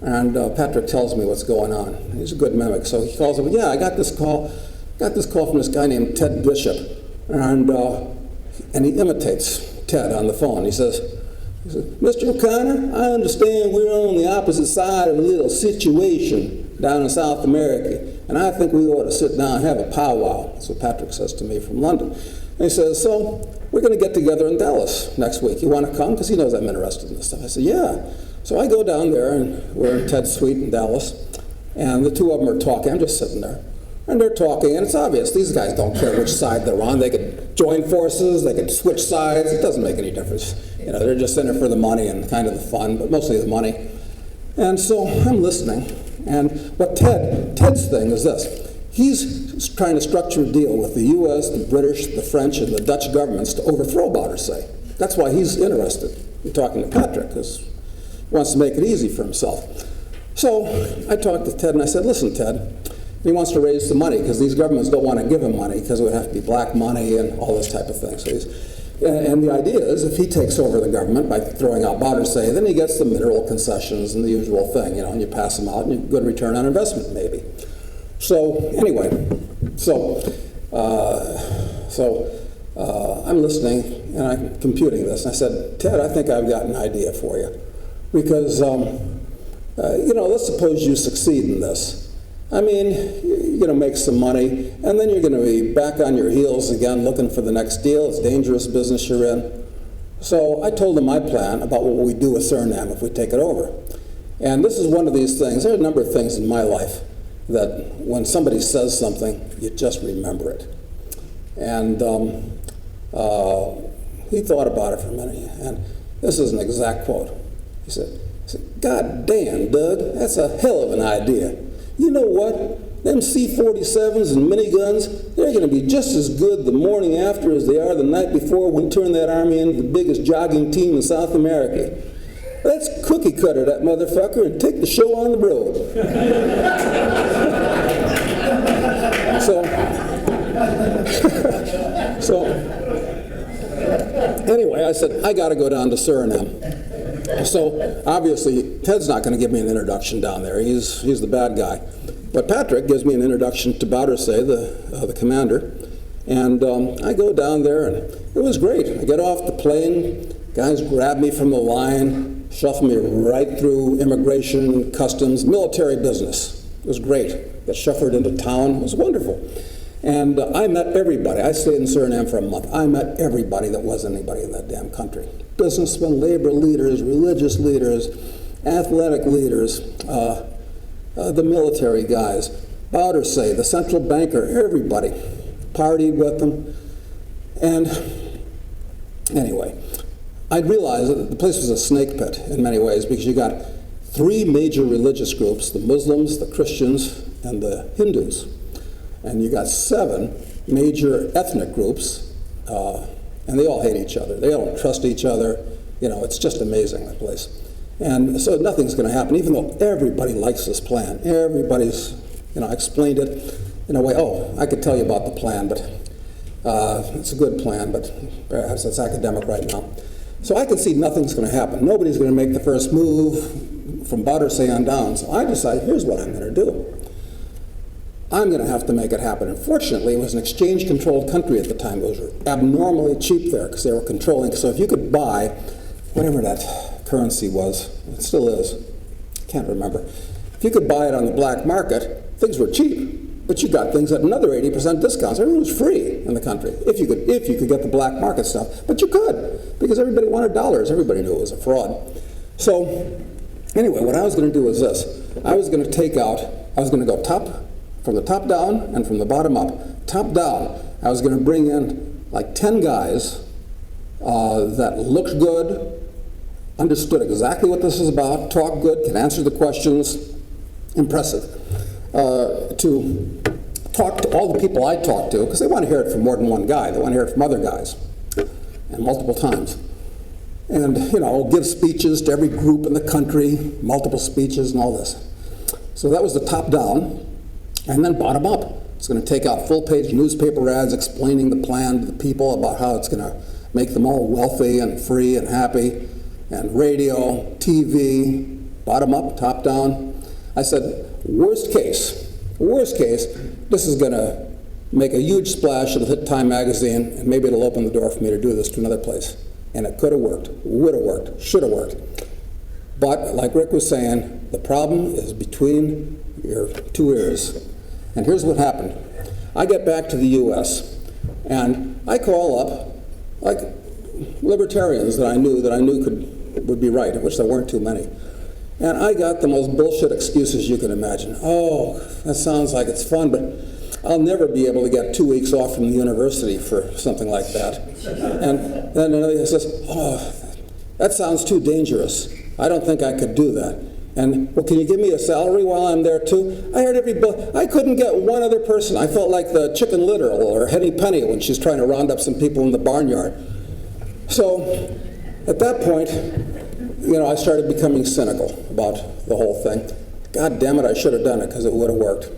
And Patrick tells me what's going on. He's a good mimic. So he calls him, yeah, I got this call from this guy named Ted Bishop. And he imitates Ted on the phone. He says, Mr. O'Connor, I understand we're on the opposite side of a little situation down in South America, and I think we ought to sit down and have a powwow. That's what Patrick says to me from London. And he says, so we're going to get together in Dallas next week. You want to come? Because he knows I'm interested in this stuff. I said, yeah. So I go down there, and we're in Ted's suite in Dallas, and the two of them are talking. I'm just sitting there. And they're talking, and it's obvious. These guys don't care which side they're on. They could join forces. They could switch sides. It doesn't make any difference. They're just in it for the money and kind of the fun, but mostly the money. And so I'm listening, and what Ted's thing is this. He's trying to structure a deal with the U.S., the British, the French, and the Dutch governments to overthrow Boudersey. That's why he's interested in talking to Patrick, because he wants to make it easy for himself. So I talked to Ted, and I said, listen, Ted, he wants to raise the money, because these governments don't want to give him money, because it would have to be black money and all this type of thing. So and the idea is, if he takes over the government by throwing out Boudersey, then he gets the mineral concessions and the usual thing, and you pass them out, and you get good return on investment, maybe. So anyway, I'm listening, and I'm computing this. And I said, Ted, I think I've got an idea for you. Because, let's suppose you succeed in this. I mean, you're going to make some money, and then you're going to be back on your heels again looking for the next deal. It's dangerous business you're in. So I told him my plan about what we do with Suriname if we take it over. And this is one of these things. There are a number of things in my life that when somebody says something, you just remember it. And he thought about it for a minute, and this is an exact quote. He said, God damn, Doug, that's a hell of an idea. You know what? Them C-47s and miniguns, they're going to be just as good the morning after as they are the night before when we turn that army into the biggest jogging team in South America. Let's cookie cutter that motherfucker and take the show on the road. So anyway, I said, I got to go down to Suriname. So obviously, Ted's not going to give me an introduction down there. He's the bad guy. But Patrick gives me an introduction to Boudersey, the commander. And I go down there, and it was great. I get off the plane, guys grab me from the line, shuffle me right through immigration, customs, military business. It was great. Got shuffled into town. It was wonderful. And I met everybody. I stayed in Suriname for a month. I met everybody that was anybody in that damn country. Businessmen, labor leaders, religious leaders, athletic leaders, the military guys, Boudersey, the central banker, everybody. Partied with them. And anyway, I realized that the place was a snake pit in many ways, because you got three major religious groups: the Muslims, the Christians, and the Hindus. And you got seven major ethnic groups, and they all hate each other. They don't trust each other. It's just amazing, that place. And so nothing's going to happen, even though everybody likes this plan. Everybody's, explained it in a way. Oh, I could tell you about the plan, but it's a good plan, but perhaps it's academic right now. So I can see nothing's going to happen. Nobody's going to make the first move from Battersea on down. So I decided, here's what I'm going to do. I'm going to have to make it happen. And fortunately, it was an exchange-controlled country at the time. It was abnormally cheap there because they were controlling. So if you could buy whatever that currency was, it still is, can't remember. If you could buy it on the black market, things were cheap, but you got things at another 80% discounts. Everything was free in the country if you could get the black market stuff. But you could, because everybody wanted dollars. Everybody knew it was a fraud. So anyway, what I was going to do was this. I was going to go from the top down and from the bottom up. Top down, I was going to bring in like 10 guys that looked good, understood exactly what this is about, talked good, could answer the questions, impressive, to talk to all the people I talked to, because they want to hear it from more than one guy. They want to hear it from other guys, and multiple times. And, give speeches to every group in the country, multiple speeches and all this. So that was the top down. And then bottom up. It's going to take out full-page newspaper ads explaining the plan to the people about how it's going to make them all wealthy and free and happy, and radio, TV, bottom up, top down. I said, worst case, this is going to make a huge splash in the Time magazine, and maybe it'll open the door for me to do this to another place. And it could have worked, would have worked, should have worked. But like Rick was saying, the problem is between your two ears. And here's what happened. I get back to the U.S., and I call up like libertarians that I knew would be right, of which there weren't too many. And I got the most bullshit excuses you can imagine. Oh, that sounds like it's fun, but I'll never be able to get 2 weeks off from the university for something like that. And then another guy says, oh, that sounds too dangerous. I don't think I could do that. And, well, can you give me a salary while I'm there too? I couldn't get one other person. I felt like the Chicken Little or Henny Penny when she's trying to round up some people in the barnyard. So at that point, I started becoming cynical about the whole thing. God damn it, I should have done it because it would have worked.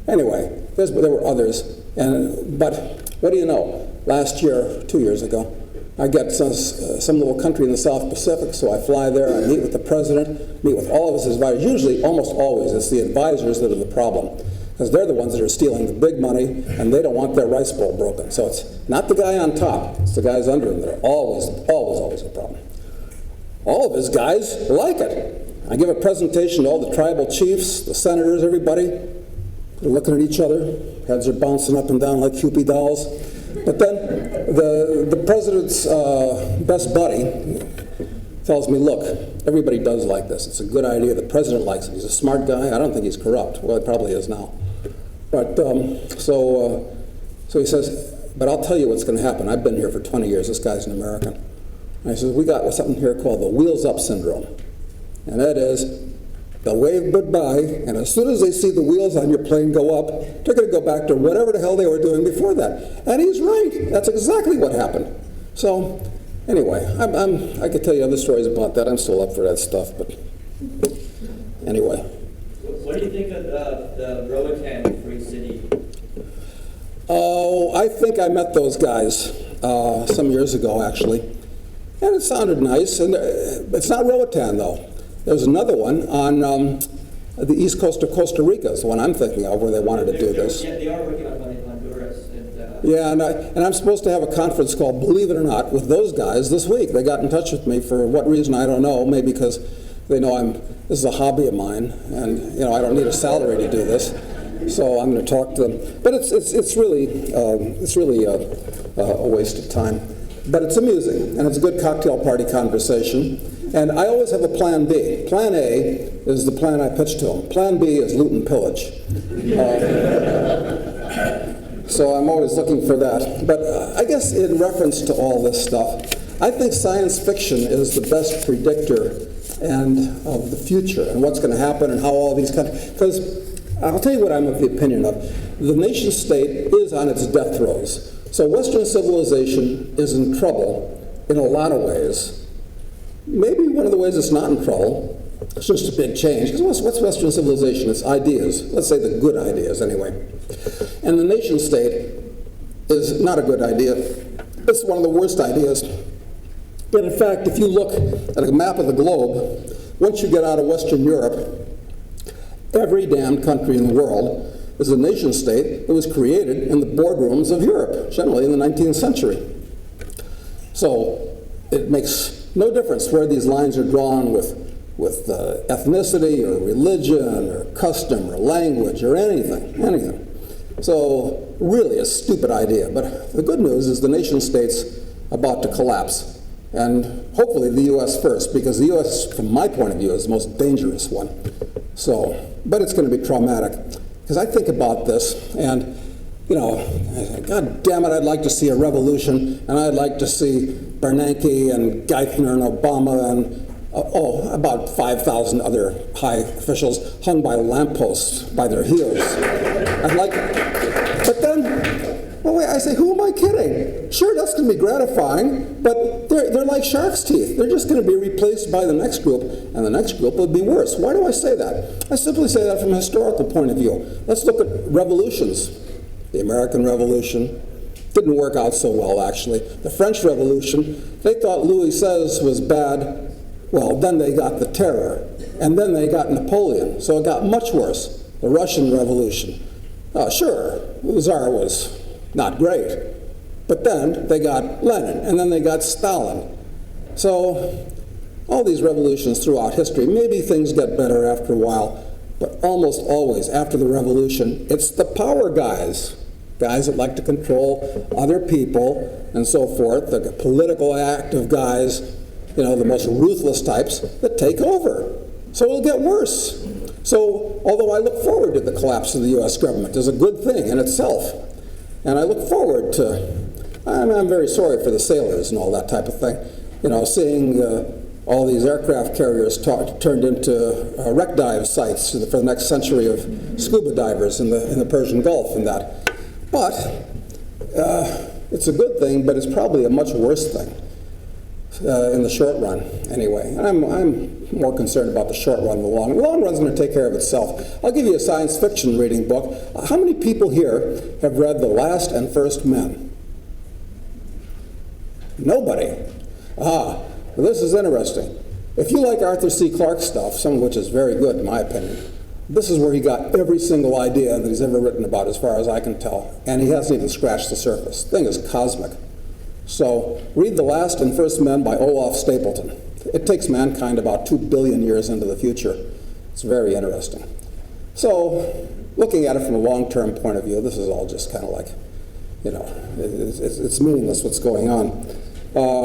Anyway, there were others. But what do you know? Last year, 2 years ago, I get some little country in the South Pacific, so I fly there, I meet with the president, meet with all of his advisors. Usually, almost always, it's the advisors that are the problem, because they're the ones that are stealing the big money, and they don't want their rice bowl broken. So it's not the guy on top, it's the guys under him that are always a problem. All of his guys like it. I give a presentation to all the tribal chiefs, the senators, everybody. They're looking at each other, heads are bouncing up and down like Kewpie dolls. But then the president's best buddy tells me, look, everybody does like this. It's a good idea. The president likes it. He's a smart guy. I don't think he's corrupt. Well, he probably is now. But so he says, but I'll tell you what's going to happen. I've been here for 20 years. This guy's an American. And he says, we got something here called the wheels up syndrome. And that is, they'll wave goodbye, and as soon as they see the wheels on your plane go up, they're going to go back to whatever the hell they were doing before that. And he's right. That's exactly what happened. So, anyway, I could tell you other stories about that. I'm still up for that stuff, but anyway. What do you think of the Roatan Free City? Oh, I think I met those guys some years ago, actually. And it sounded nice. And it's not Roatan, though. There's another one on the east coast of Costa Rica, is the one I'm thinking of, where they wanted to do this. Yeah, they are working on one in Honduras. Yeah, and I'm supposed to have a conference called Believe It or Not with those guys this week. They got in touch with me for what reason, I don't know. Maybe because they know this is a hobby of mine, and I don't need a salary to do this. So I'm going to talk to them. But it's really a waste of time. But it's amusing, and it's a good cocktail party conversation. And I always have a plan B. Plan A is the plan I pitch to them. Plan B is loot and pillage. So I'm always looking for that. But I guess in reference to all this stuff, I think science fiction is the best predictor of the future and what's going to happen and how all these countries, because I'll tell you what I'm of the opinion of. The nation state is on its death throes. So Western civilization is in trouble in a lot of ways. Maybe one of the ways it's not in trouble, it's just a big change. Because what's Western civilization? It's ideas. Let's say the good ideas, anyway. And the nation state is not a good idea. It's one of the worst ideas. But in fact, if you look at a map of the globe, once you get out of Western Europe, every damn country in the world is a nation state that was created in the boardrooms of Europe, generally in the 19th century. So it makes no difference where these lines are drawn with ethnicity or religion or custom or language or anything. So really a stupid idea. But the good news is the nation state's about to collapse. And hopefully the U.S. first, because the U.S., from my point of view, is the most dangerous one. So, but it's going to be traumatic. Because I think about this, and, you know, God damn it, I'd like to see a revolution, and I'd like to see Bernanke and Geithner and Obama and, about 5,000 other high officials hung by lampposts by their heels. I'd like, but then, well, wait, I say, who am I kidding? Sure, that's going to be gratifying, but they're like shark's teeth. They're just going to be replaced by the next group, and the next group will be worse. Why do I say that? I simply say that from a historical point of view. Let's look at revolutions. The American Revolution didn't work out so well, actually. The French Revolution, they thought Louis XVI was bad. Well, then they got the Terror, and then they got Napoleon, so it got much worse. The Russian Revolution. Sure, the Tsar was not great, but then they got Lenin, and then they got Stalin. So all these revolutions throughout history, maybe things get better after a while, but almost always after the revolution, it's the power guys that like to control other people and so forth, the political active guys, you know, the most ruthless types that take over. So it'll get worse. So although I look forward to the collapse of the U.S. government as a good thing in itself, and I look forward to, I'm very sorry for the sailors and all that type of thing, you know, seeing all these aircraft carriers turned into wreck dive sites for the next century of scuba divers in the Persian Gulf and that. But it's a good thing, but it's probably a much worse thing. In the short run, anyway. I'm more concerned about the short run than the long. The long run's going to take care of itself. I'll give you a science fiction reading book. How many people here have read The Last and First Men? Nobody. Well, this is interesting. If you like Arthur C. Clarke's stuff, some of which is very good in my opinion, this is where he got every single idea that he's ever written about, as far as I can tell. And he hasn't even scratched the surface. The thing is cosmic. So read The Last and First Men by Olaf Stapleton. It takes mankind about 2 billion years into the future. It's very interesting. So looking at it from a long-term point of view, this is all just kind of like, you know, it's meaningless what's going on.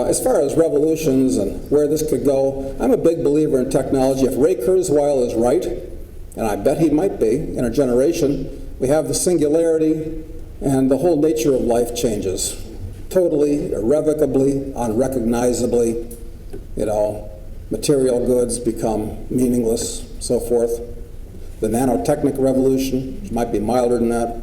As far as revolutions and where this could go, I'm a big believer in technology. If Ray Kurzweil is right, and I bet he might be, in a generation, we have the singularity and the whole nature of life changes. Totally, irrevocably, unrecognizably, you know, material goods become meaningless, so forth. The nanotechnic revolution, which might be milder than that.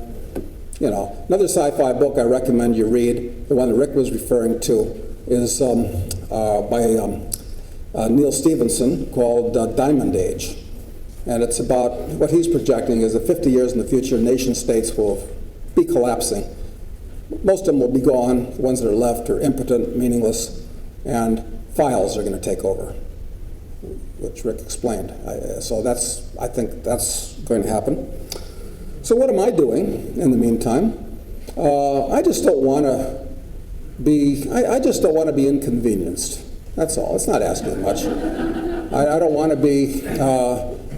You know, another sci-fi book I recommend you read, the one that Rick was referring to, is by Neil Stephenson, called Diamond Age. And it's about what he's projecting is that 50 years in the future, nation states will be collapsing. Most of them will be gone. The ones that are left are impotent, meaningless, and files are going to take over, which Rick explained. So I think that's going to happen. So what am I doing in the meantime? I just don't want to be inconvenienced. That's all. It's not asking much. I don't want to be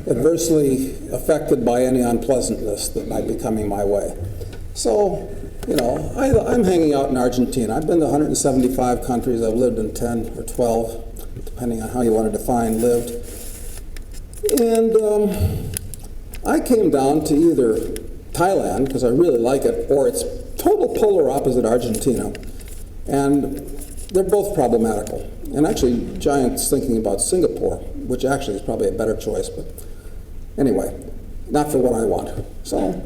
adversely affected by any unpleasantness that might be coming my way. So, you know, I'm hanging out in Argentina. I've been to 175 countries. I've lived in 10 or 12, depending on how you want to define lived. And I came down to either Thailand, because I really like it, or its total polar opposite, Argentina. And they're both problematical. And actually, Giant's thinking about Singapore, which actually is probably a better choice, but anyway, not for what I want. So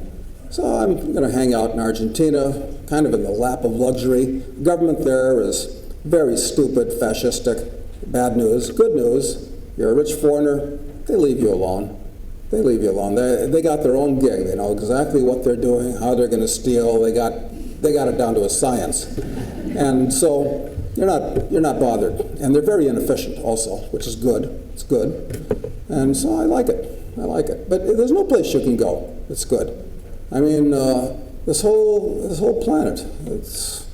I'm going to hang out in Argentina, kind of in the lap of luxury. The government there is very stupid, fascistic, bad news. Good news, you're a rich foreigner, they leave you alone. They leave you alone. They got their own gig. They know exactly what they're doing, how they're going to steal. They got it down to a science. And so you're not bothered. And they're very inefficient also, which is good. It's good. And so I like it. I like it. But there's no place you can go that's good. I mean, this whole planet, it's,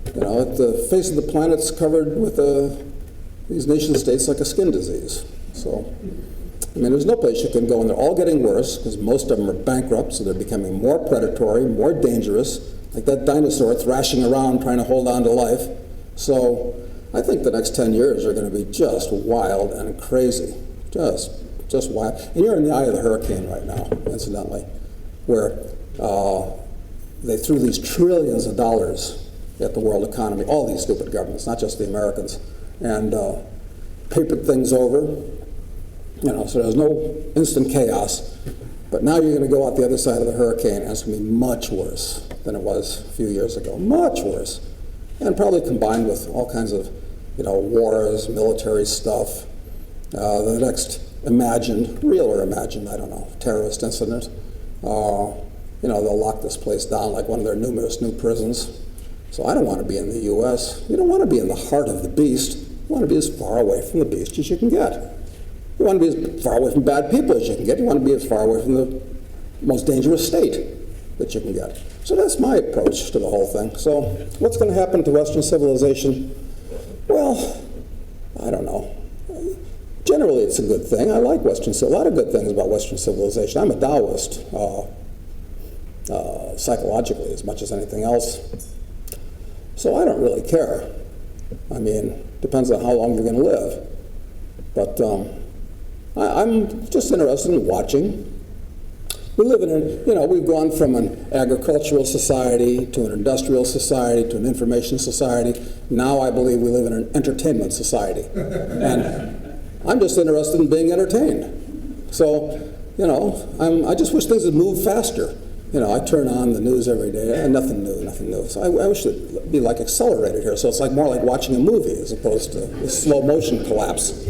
the face of the planet's covered with these nation states like a skin disease. So, I mean, there's no place you can go, and they're all getting worse because most of them are bankrupt, so they're becoming more predatory, more dangerous, like that dinosaur thrashing around trying to hold on to life. So I think the next 10 years are going to be just wild and crazy, just wild. And you're in the eye of the hurricane right now, incidentally, where they threw these trillions of dollars at the world economy, all these stupid governments, not just the Americans, and papered things over. So there's no instant chaos. But now you're going to go out the other side of the hurricane, and it's going to be much worse than it was a few years ago. Much worse. And probably combined with all kinds of, wars, military stuff. The next imagined, real or imagined, I don't know, terrorist incident. They'll lock this place down like one of their numerous new prisons. So I don't want to be in the U.S. You don't want to be in the heart of the beast. You want to be as far away from the beast as you can get. You want to be as far away from bad people as you can get. You want to be as far away from the most dangerous state that you can get. So that's my approach to the whole thing. So what's going to happen to Western civilization? Well, I don't know. Generally, it's a good thing. I like Western civilization. A lot of good things about Western civilization. I'm a Taoist, psychologically, as much as anything else. So I don't really care. I mean, depends on how long you're going to live. But I'm just interested in watching. We live in we've gone from an agricultural society to an industrial society to an information society. Now I believe we live in an entertainment society. And I'm just interested in being entertained. So, I just wish things would move faster. I turn on the news every day, and nothing new. So I wish it'd be like accelerated here. So it's like more like watching a movie as opposed to a slow motion collapse.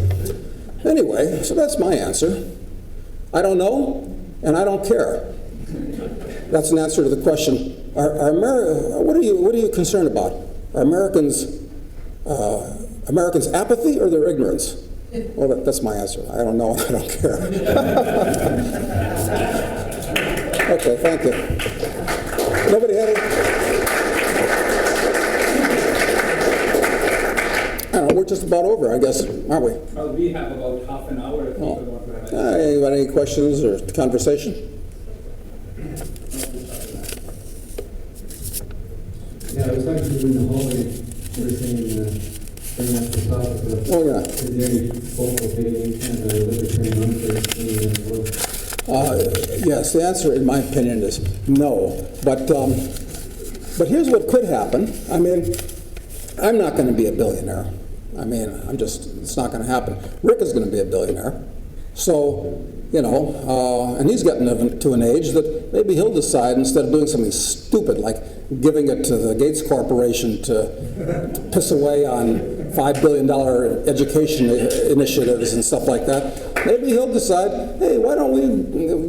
Anyway, so that's my answer. I don't know, and I don't care. That's an answer to the question. What are you concerned about? Are Americans apathy or their ignorance? Well, that's my answer. I don't know, and I don't care. Okay, thank you. Nobody had any? I don't know, we're just about over, I guess, aren't we? Well, we have about half an hour if people want to have Anybody any questions or conversation? Yeah, I was talking to you in the hallway. You were saying, bring up the topic of, Oh, yeah. is there any focal pain and libertarian unfair anywhere in the world? Yes, the answer, in my opinion, is no. But here's what could happen. I mean, I'm not going to be a billionaire. I mean, it's not going to happen. Rick is going to be a billionaire. So, and he's getting to an age that maybe he'll decide, instead of doing something stupid like giving it to the Gates Corporation to piss away on $5 billion education initiatives and stuff like that, maybe he'll decide, hey, why don't we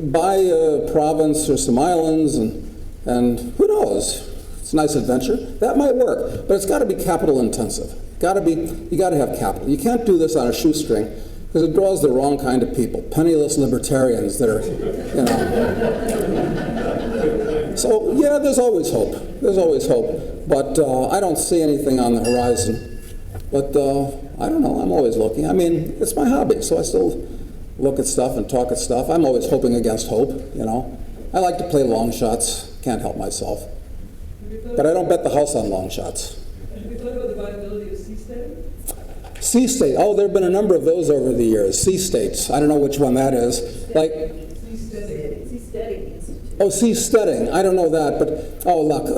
buy a province or some islands, and who knows? It's a nice adventure. That might work, but it's got to be capital intensive. You got to have capital. You can't do this on a shoestring because it draws the wrong kind of people, penniless libertarians that are, So yeah, there's always hope. There's always hope, but I don't see anything on the horizon. But I don't know. I'm always looking. I mean, it's my hobby, so I still look at stuff and talk at stuff. I'm always hoping against hope. I like to play long shots. Can't help myself. But I don't bet the house on long shots. Have you thought about the viability of C-state? C-state. Oh, there have been a number of those over the years. C-states. I don't know which one that is. Like, oh, seasteading. I don't know that, but oh, look,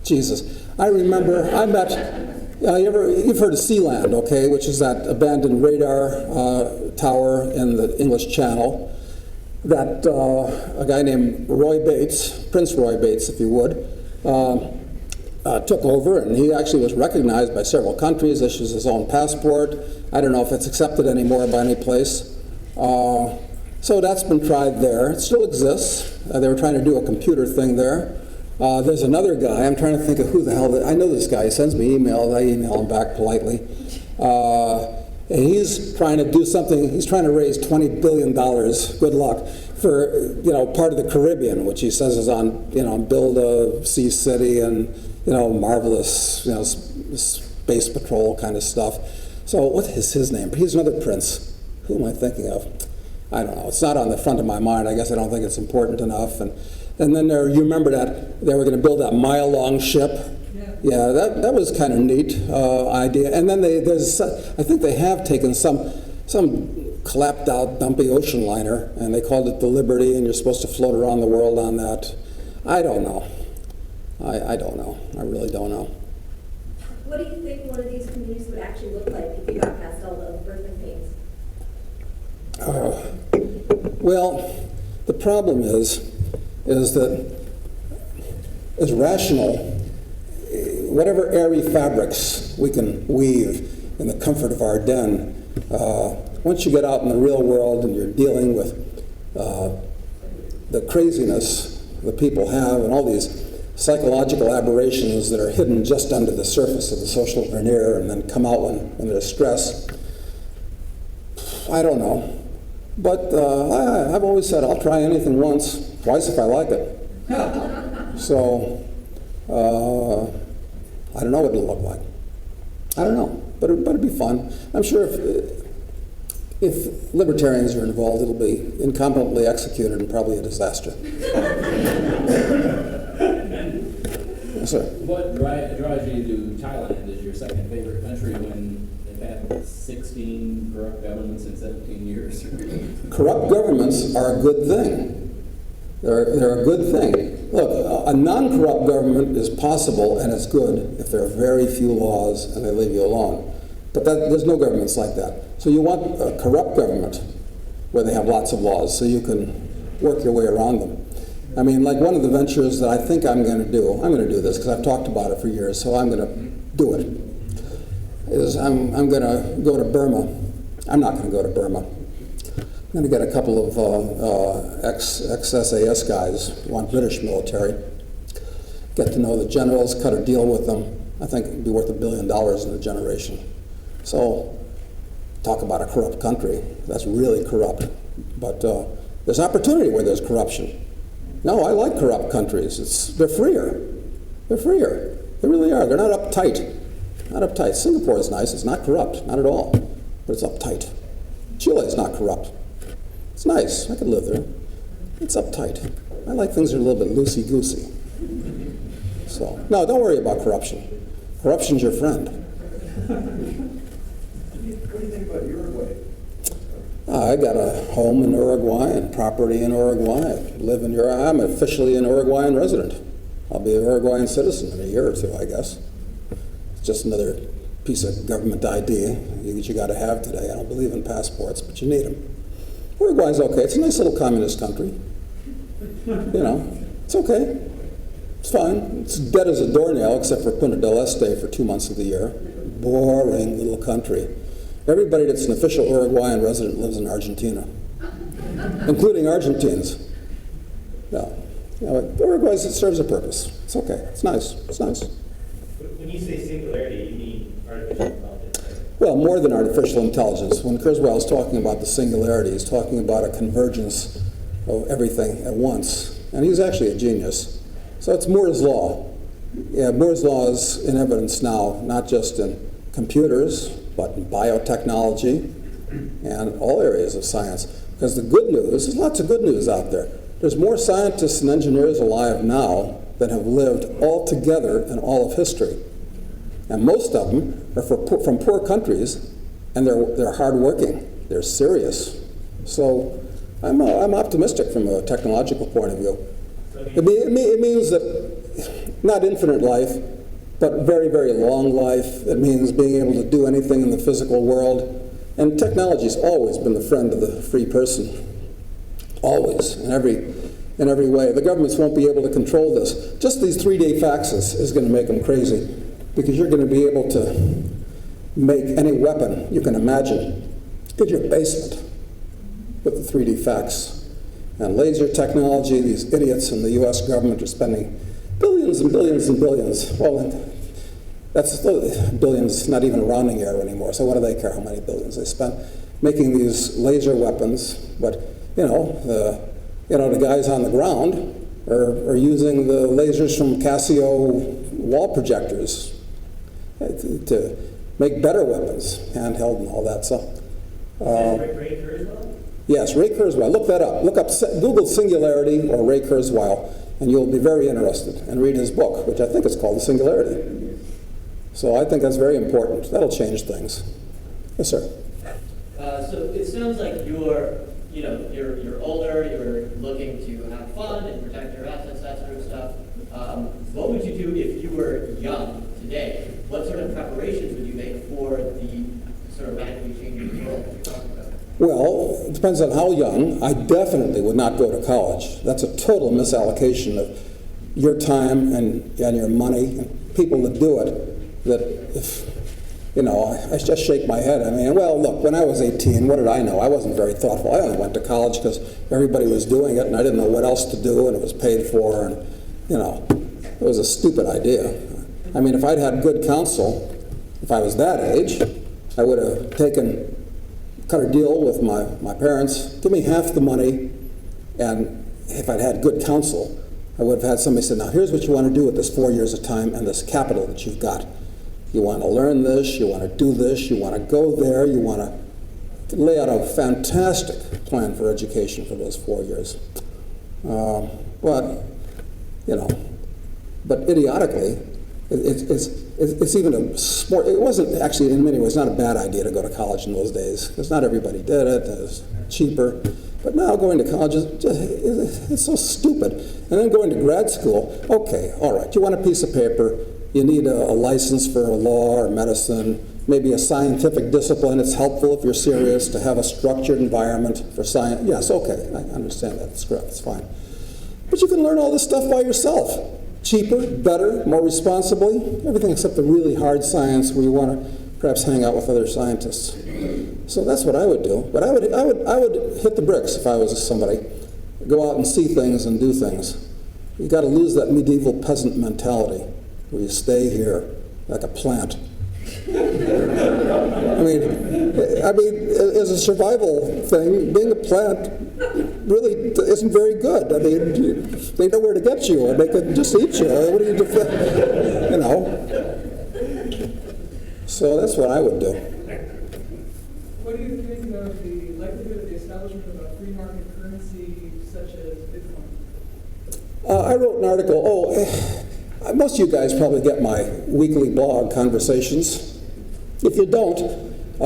Jesus. I remember I met You've heard of Sealand, okay, which is that abandoned radar tower in the English Channel that a guy named Roy Bates, Prince Roy Bates, if you would, took over, and he actually was recognized by several countries, issues his own passport. I don't know if it's accepted anymore by any place. So that's been tried there. It still exists. They were trying to do a computer thing there. There's another guy, I'm trying to think of who the hell, I know this guy, he sends me emails, I email him back politely. And he's trying to do something, he's trying to raise $20 billion, good luck, for, part of the Caribbean, which he says is on, build a sea city and, marvelous, space patrol kind of stuff. So what is his name? He's another prince. Who am I thinking of? I don't know. It's not on the front of my mind. I guess I don't think it's important enough. And then you remember that they were going to build that mile-long ship. Yeah, that was kind of neat idea. And then I think they have taken some clapped-out, dumpy ocean liner, and they called it the Liberty, and you're supposed to float around the world on that. I don't know. I don't know. I really don't know. What do you think one of these communities would actually look like if you got past all the birth and pains? Well, the problem is that as rational, whatever airy fabrics we can weave in the comfort of our den, once you get out in the real world and you're dealing with the craziness that people have and all these psychological aberrations that are hidden just under the surface of the social veneer and then come out when there's stress, I don't know. But I've always said I'll try anything once, twice if I like it. So I don't know what it'll look like. I don't know, but it'd be fun. I'm sure if libertarians are involved, it'll be incompetently executed and probably a disaster. Yes, sir. What drives you to Thailand as your second favorite country when they've had 16 corrupt governments in 17 years? Corrupt governments are a good thing. They're a good thing. Look, a non-corrupt government is possible and it's good if there are very few laws and they leave you alone. But there's no governments like that. So you want a corrupt government where they have lots of laws so you can work your way around them. I mean, like one of the ventures that I think I'm going to do this because I've talked about it for years, so I'm going to do it, is I'm going to go to Burma. I'm not going to go to Burma. I'm going to get a couple of ex-SAS guys who want British military, get to know the generals, cut a deal with them. I think it'd be worth $1 billion in a generation. So, talk about a corrupt country. That's really corrupt. But there's opportunity where there's corruption. No, I like corrupt countries. They're freer. They're freer. They really are. They're not uptight. Not uptight. Singapore is nice. It's not corrupt. Not at all. But it's uptight. Chile is not corrupt. It's nice. I could live there. It's uptight. I like things that are a little bit loosey-goosey. So, no, don't worry about corruption. Corruption's your friend. What do you think about Uruguay? I got a home in Uruguay and property in Uruguay. I live in Uruguay. I'm officially an Uruguayan resident. I'll be an Uruguayan citizen in a year or two, I guess. It's just another piece of government ID that you got to have today. I don't believe in passports, but you need them. Uruguay's okay. It's a nice little communist country. It's okay. It's fine. It's dead as a doornail, except for Punta del Este for 2 months of the year. Boring little country. Everybody that's an official Uruguayan resident lives in Argentina, including Argentines. Uruguay serves a purpose. It's okay. It's nice. It's nice. When you say singularity, you mean artificial intelligence, right? Well, more than artificial intelligence. When Kurzweil is talking about the singularity, he's talking about a convergence of everything at once. And he's actually a genius. So it's Moore's Law. Yeah, Moore's Law is in evidence now, not just in computers, but in biotechnology and all areas of science. Because the good news, there's lots of good news out there. There's more scientists and engineers alive now than have lived all together in all of history. And most of them are from poor countries, and they're hardworking. They're serious. So I'm optimistic from a technological point of view. It means that not infinite life, but very, very long life. It means being able to do anything in the physical world. And technology's always been the friend of the free person. Always, in every way. The governments won't be able to control this. Just these 3D faxes is going to make them crazy, because you're going to be able to make any weapon you can imagine in your basement with the 3D fax. And laser technology, these idiots in the US government are spending billions and billions and billions. Well, that's billions, not even a rounding error anymore, so what do they care how many billions they spend making these laser weapons? But, the guys on the ground are using the lasers from Casio wall projectors to make better weapons, handheld and all that. So, Ray Kurzweil? yes, Ray Kurzweil. Look that up. Look up Google Singularity or Ray Kurzweil, and you'll be very interested and read his book, which I think is called The Singularity. So I think that's very important. That'll change things. Yes, sir. So it sounds like you're older, you're looking to have fun and protect your assets, that sort of stuff. What would you do if you were young today? What sort of preparations would you make for the sort of radically changing world that you're talking about? Well, it depends on how young. I definitely would not go to college. That's a total misallocation of your time and your money. And people that do it, that if, I just shake my head. I mean, well, look, when I was 18, what did I know? I wasn't very thoughtful. I only went to college because everybody was doing it, and I didn't know what else to do, and it was paid for, and, it was a stupid idea. I mean, if I'd had good counsel, if I was that age, I would have cut a deal with my parents, give me half the money, and if I'd had good counsel, I would have had somebody say, now here's what you want to do with this 4 years of time and this capital that you've got. You want to learn this, you want to do this, you want to go there, you want to lay out a fantastic plan for education for those 4 years. But idiotically, it's even a sport. It wasn't actually, in many ways, not a bad idea to go to college in those days, because not everybody did it. It was cheaper. But now going to college it's so stupid. And then going to grad school, okay, all right, you want a piece of paper, you need a license for law or medicine, maybe a scientific discipline. It's helpful if you're serious to have a structured environment for science. Yes, okay, I understand that. That's correct, it's fine. But you can learn all this stuff by yourself. Cheaper, better, more responsibly, everything except the really hard science where you want to perhaps hang out with other scientists. So that's what I would do. But I would hit the bricks if I was somebody. Go out and see things and do things. You got to lose that medieval peasant mentality where you stay here like a plant. I mean, as a survival thing, being a plant really isn't very good. I mean, they know where to get you, or they could just eat you. What do you do? So that's what I would do. What do you think of the likelihood of the establishment of a free market currency such as Bitcoin? I wrote an article. Most of you guys probably get my weekly blog conversations. If you don't,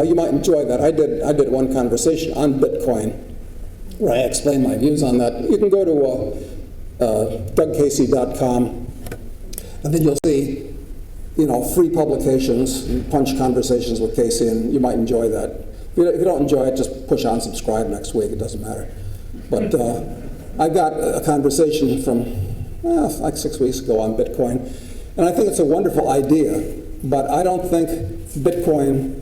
you might enjoy that. I did one conversation on Bitcoin where I explained my views on that. You can go to dougcasey.com, and then you'll see, free publications, and punch Conversations with Casey, and you might enjoy that. If you don't enjoy it, just push on subscribe next week. It doesn't matter. But I got a conversation from like 6 weeks ago on Bitcoin, and I think it's a wonderful idea, but I don't think Bitcoin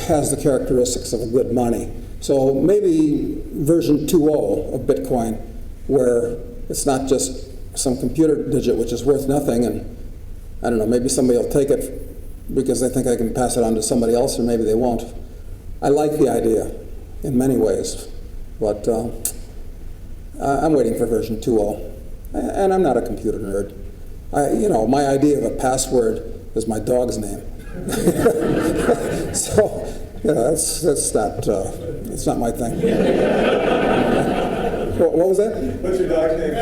has the characteristics of a good money. So maybe version 2.0 of Bitcoin, where it's not just some computer digit which is worth nothing, and I don't know, maybe somebody will take it because they think I can pass it on to somebody else, or maybe they won't. I like the idea in many ways, but I'm waiting for version 2.0. And I'm not a computer nerd. My idea of a password is my dog's name. So, that's not my thing. What was that? What's your dog's name?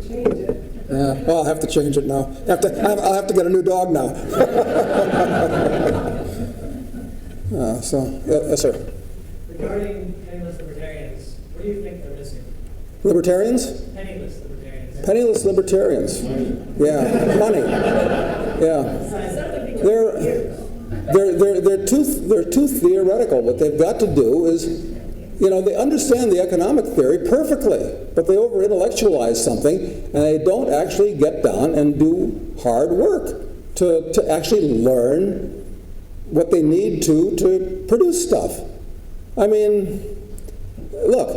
Change it. Yeah, well, I'll have to change it now. I'll have to get a new dog now. Yes, sir. Regarding penniless libertarians, what do you think they're missing? Libertarians? Penniless libertarians. Penniless libertarians. Yeah, money. Yeah. They're too theoretical. What they've got to do is, they understand the economic theory perfectly, but they over-intellectualize something, and they don't actually get down and do hard work to actually learn what they need to produce stuff. I mean, look,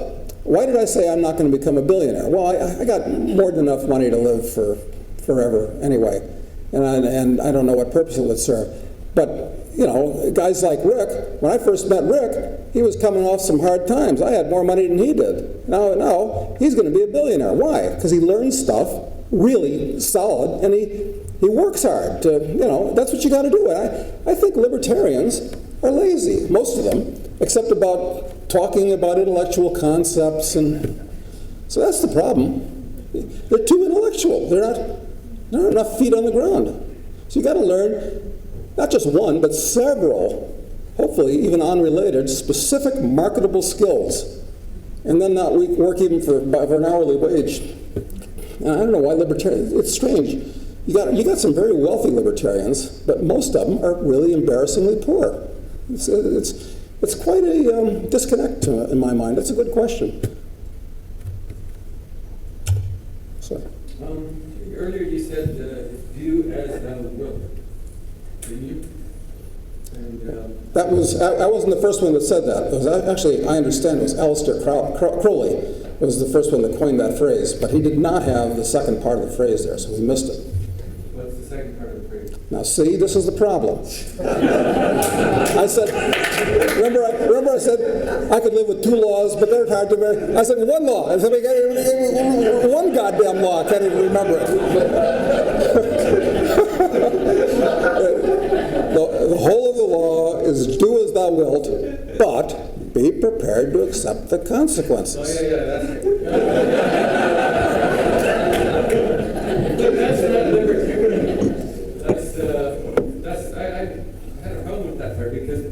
why did I say I'm not going to become a billionaire? Well, I got more than enough money to live for forever anyway, and I don't know what purpose it would serve. But, guys like Rick, when I first met Rick, he was coming off some hard times. I had more money than he did. Now he's going to be a billionaire. Why? Because he learns stuff really solid, and he works hard to, that's what you got to do. And I think libertarians are lazy, most of them, except about talking about intellectual concepts, and so that's the problem. They're too intellectual. There aren't enough feet on the ground. So you got to learn not just one, but several, hopefully even unrelated, specific marketable skills, and then not work even for an hourly wage. And I don't know why libertarians. It's strange. You got some very wealthy libertarians, but most of them are really embarrassingly poor. It's quite a disconnect in my mind. It's a good question. Sorry. Earlier you said view as thou wilt, didn't you? And, I wasn't the first one that said that. It was actually, I understand, it was Aleister Crowley was the first one that coined that phrase, but he did not have the second part of the phrase there, so he missed it. What's the second part of the phrase? Now, see, this is the problem. I said, remember I said I could live with two laws, but they're hard to remember. I said one law. I said one goddamn law. I can't even remember it. The whole of the law is do as thou wilt, but be prepared to accept the consequences. Oh, yeah, that's it. But that's not libertarian. I had a problem with that part because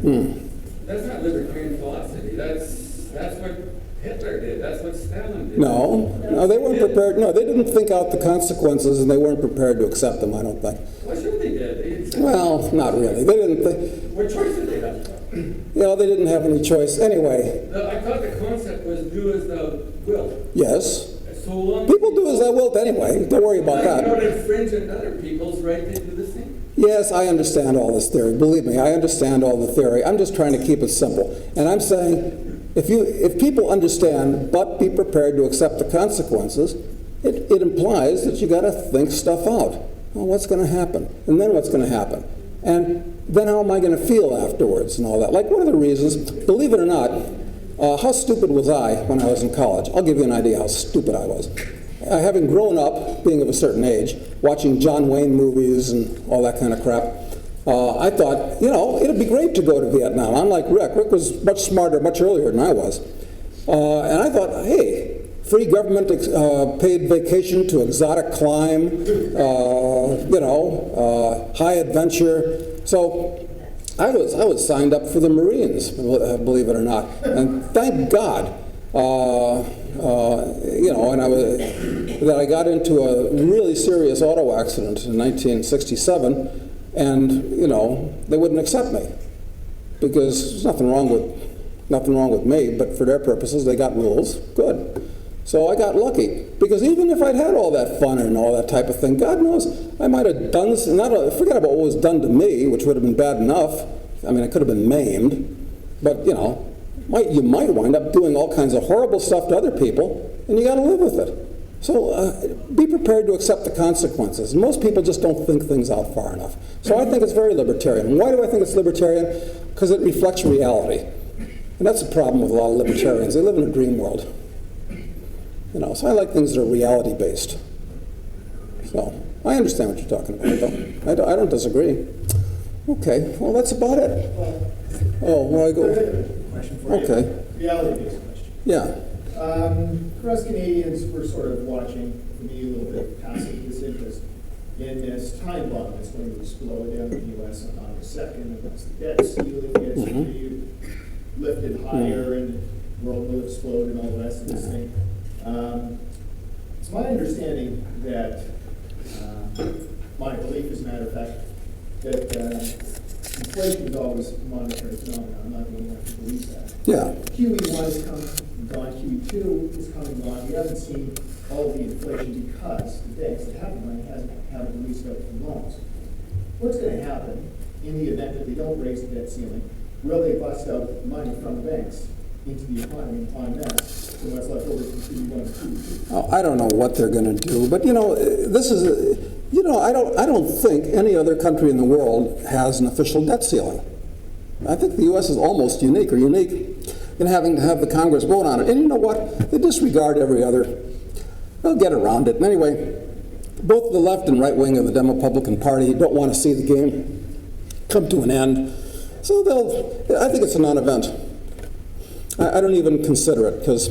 that's not libertarian philosophy. That's what Hitler did. That's what Stalin did. No, they weren't prepared. No, they didn't think out the consequences, and they weren't prepared to accept them, I don't think. Well, sure they did. Well, not really. They didn't think. What choice did they have? They didn't have any choice. Anyway. I thought the concept was do as thou wilt. Yes. So long people do as they wilt anyway. Don't worry about that. You don't infringe on other people's right to do the same. Yes, I understand all this theory. Believe me, I understand all the theory. I'm just trying to keep it simple. And I'm saying, if people understand, but be prepared to accept the consequences, it implies that you got to think stuff out. Well, what's going to happen? And then what's going to happen? And then how am I going to feel afterwards and all that? Like one of the reasons, believe it or not, how stupid was I when I was in college? I'll give you an idea how stupid I was. Having grown up, being of a certain age, watching John Wayne movies and all that kind of crap, I thought, it'd be great to go to Vietnam. Unlike Rick. Rick was much smarter, much earlier than I was. And I thought, hey, free government paid vacation to exotic climb, high adventure. So I was signed up for the Marines, believe it or not. And thank God, that I got into a really serious auto accident in 1967, and they wouldn't accept me because there's nothing wrong with me, but for their purposes they got rules. Good. So I got lucky because even if I'd had all that fun and all that type of thing, God knows I might have done forget about what was done to me, which would have been bad enough. I mean, I could have been maimed, but you might wind up doing all kinds of horrible stuff to other people, and you got to live with it. So be prepared to accept the consequences. Most people just don't think things out far enough. So I think it's very libertarian. And why do I think it's libertarian? Because it reflects reality. And that's the problem with a lot of libertarians. They live in a dream world. So I like things that are reality-based. So I understand what you're talking about, though. I don't disagree. Okay, well, that's about it. Oh, well, I go. Question for you. Okay. Reality-based question. Yeah. For us Canadians, we're sort of watching, for me, a little bit passive disinterest in this time bomb that's going to explode down in the U.S. on August 2nd, and once the debt ceiling gets lifted higher, and the world will explode and all the rest of this thing. It's my understanding that, my belief as a matter of fact, that inflation is always a monetary phenomenon. I'm not the only one who believes that. Yeah. QE1 is coming and gone, QE2 is coming and gone. We haven't seen all of the inflation because the banks that have the money haven't released out the loans. What's going to happen in the event that they don't raise the debt ceiling? Will they bust out money from the banks into the economy en masse, and what's left over from QE1 and QE2? Oh, I don't know what they're going to do, but this is, I don't think any other country in the world has an official debt ceiling. I think the U.S. is almost unique in having to have the Congress vote on it. And you know what? They disregard every other. They'll get around it. And anyway, both the left and right wing of the Democratic Party don't want to see the game come to an end. So I think it's a non-event. I don't even consider it because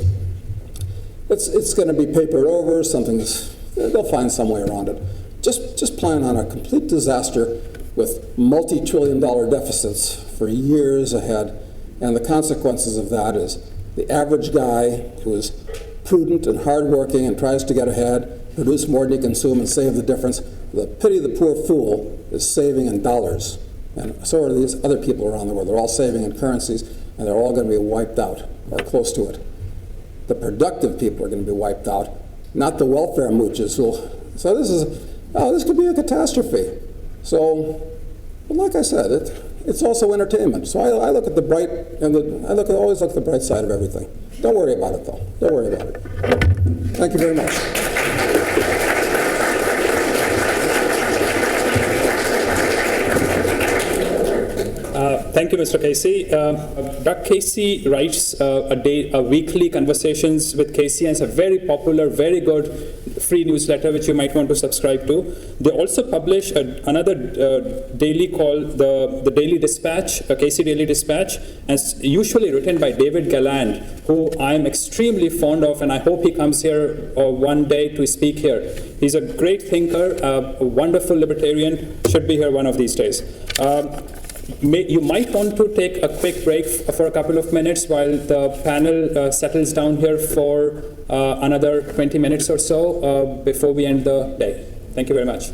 it's going to be papered over. They'll find some way around it. Just plan on a complete disaster with multi-trillion-dollar deficits for years ahead, and the consequences of that is the average guy who is prudent and hardworking and tries to get ahead, produce more than he consume and save the difference. The pity of the poor fool is saving in dollars, and so are these other people around the world. They're all saving in currencies, and they're all going to be wiped out or close to it. The productive people are going to be wiped out, not the welfare mooches. So this could be a catastrophe. So, but like I said, it's also entertainment. So I look at the bright, and I always look at the bright side of everything. Don't worry about it, though. Don't worry about it. Thank you very much. Thank you, Mr. Casey. Doug Casey writes a weekly Conversations with Casey, and it's a very popular, very good free newsletter which you might want to subscribe to. They also publish another daily called the Daily Dispatch, Casey Daily Dispatch, and it's usually written by David Galland, who I'm extremely fond of, and I hope he comes here one day to speak here. He's a great thinker, a wonderful libertarian, should be here one of these days. You might want to take a quick break for a couple of minutes while the panel settles down here for another 20 minutes or so before we end the day. Thank you very much.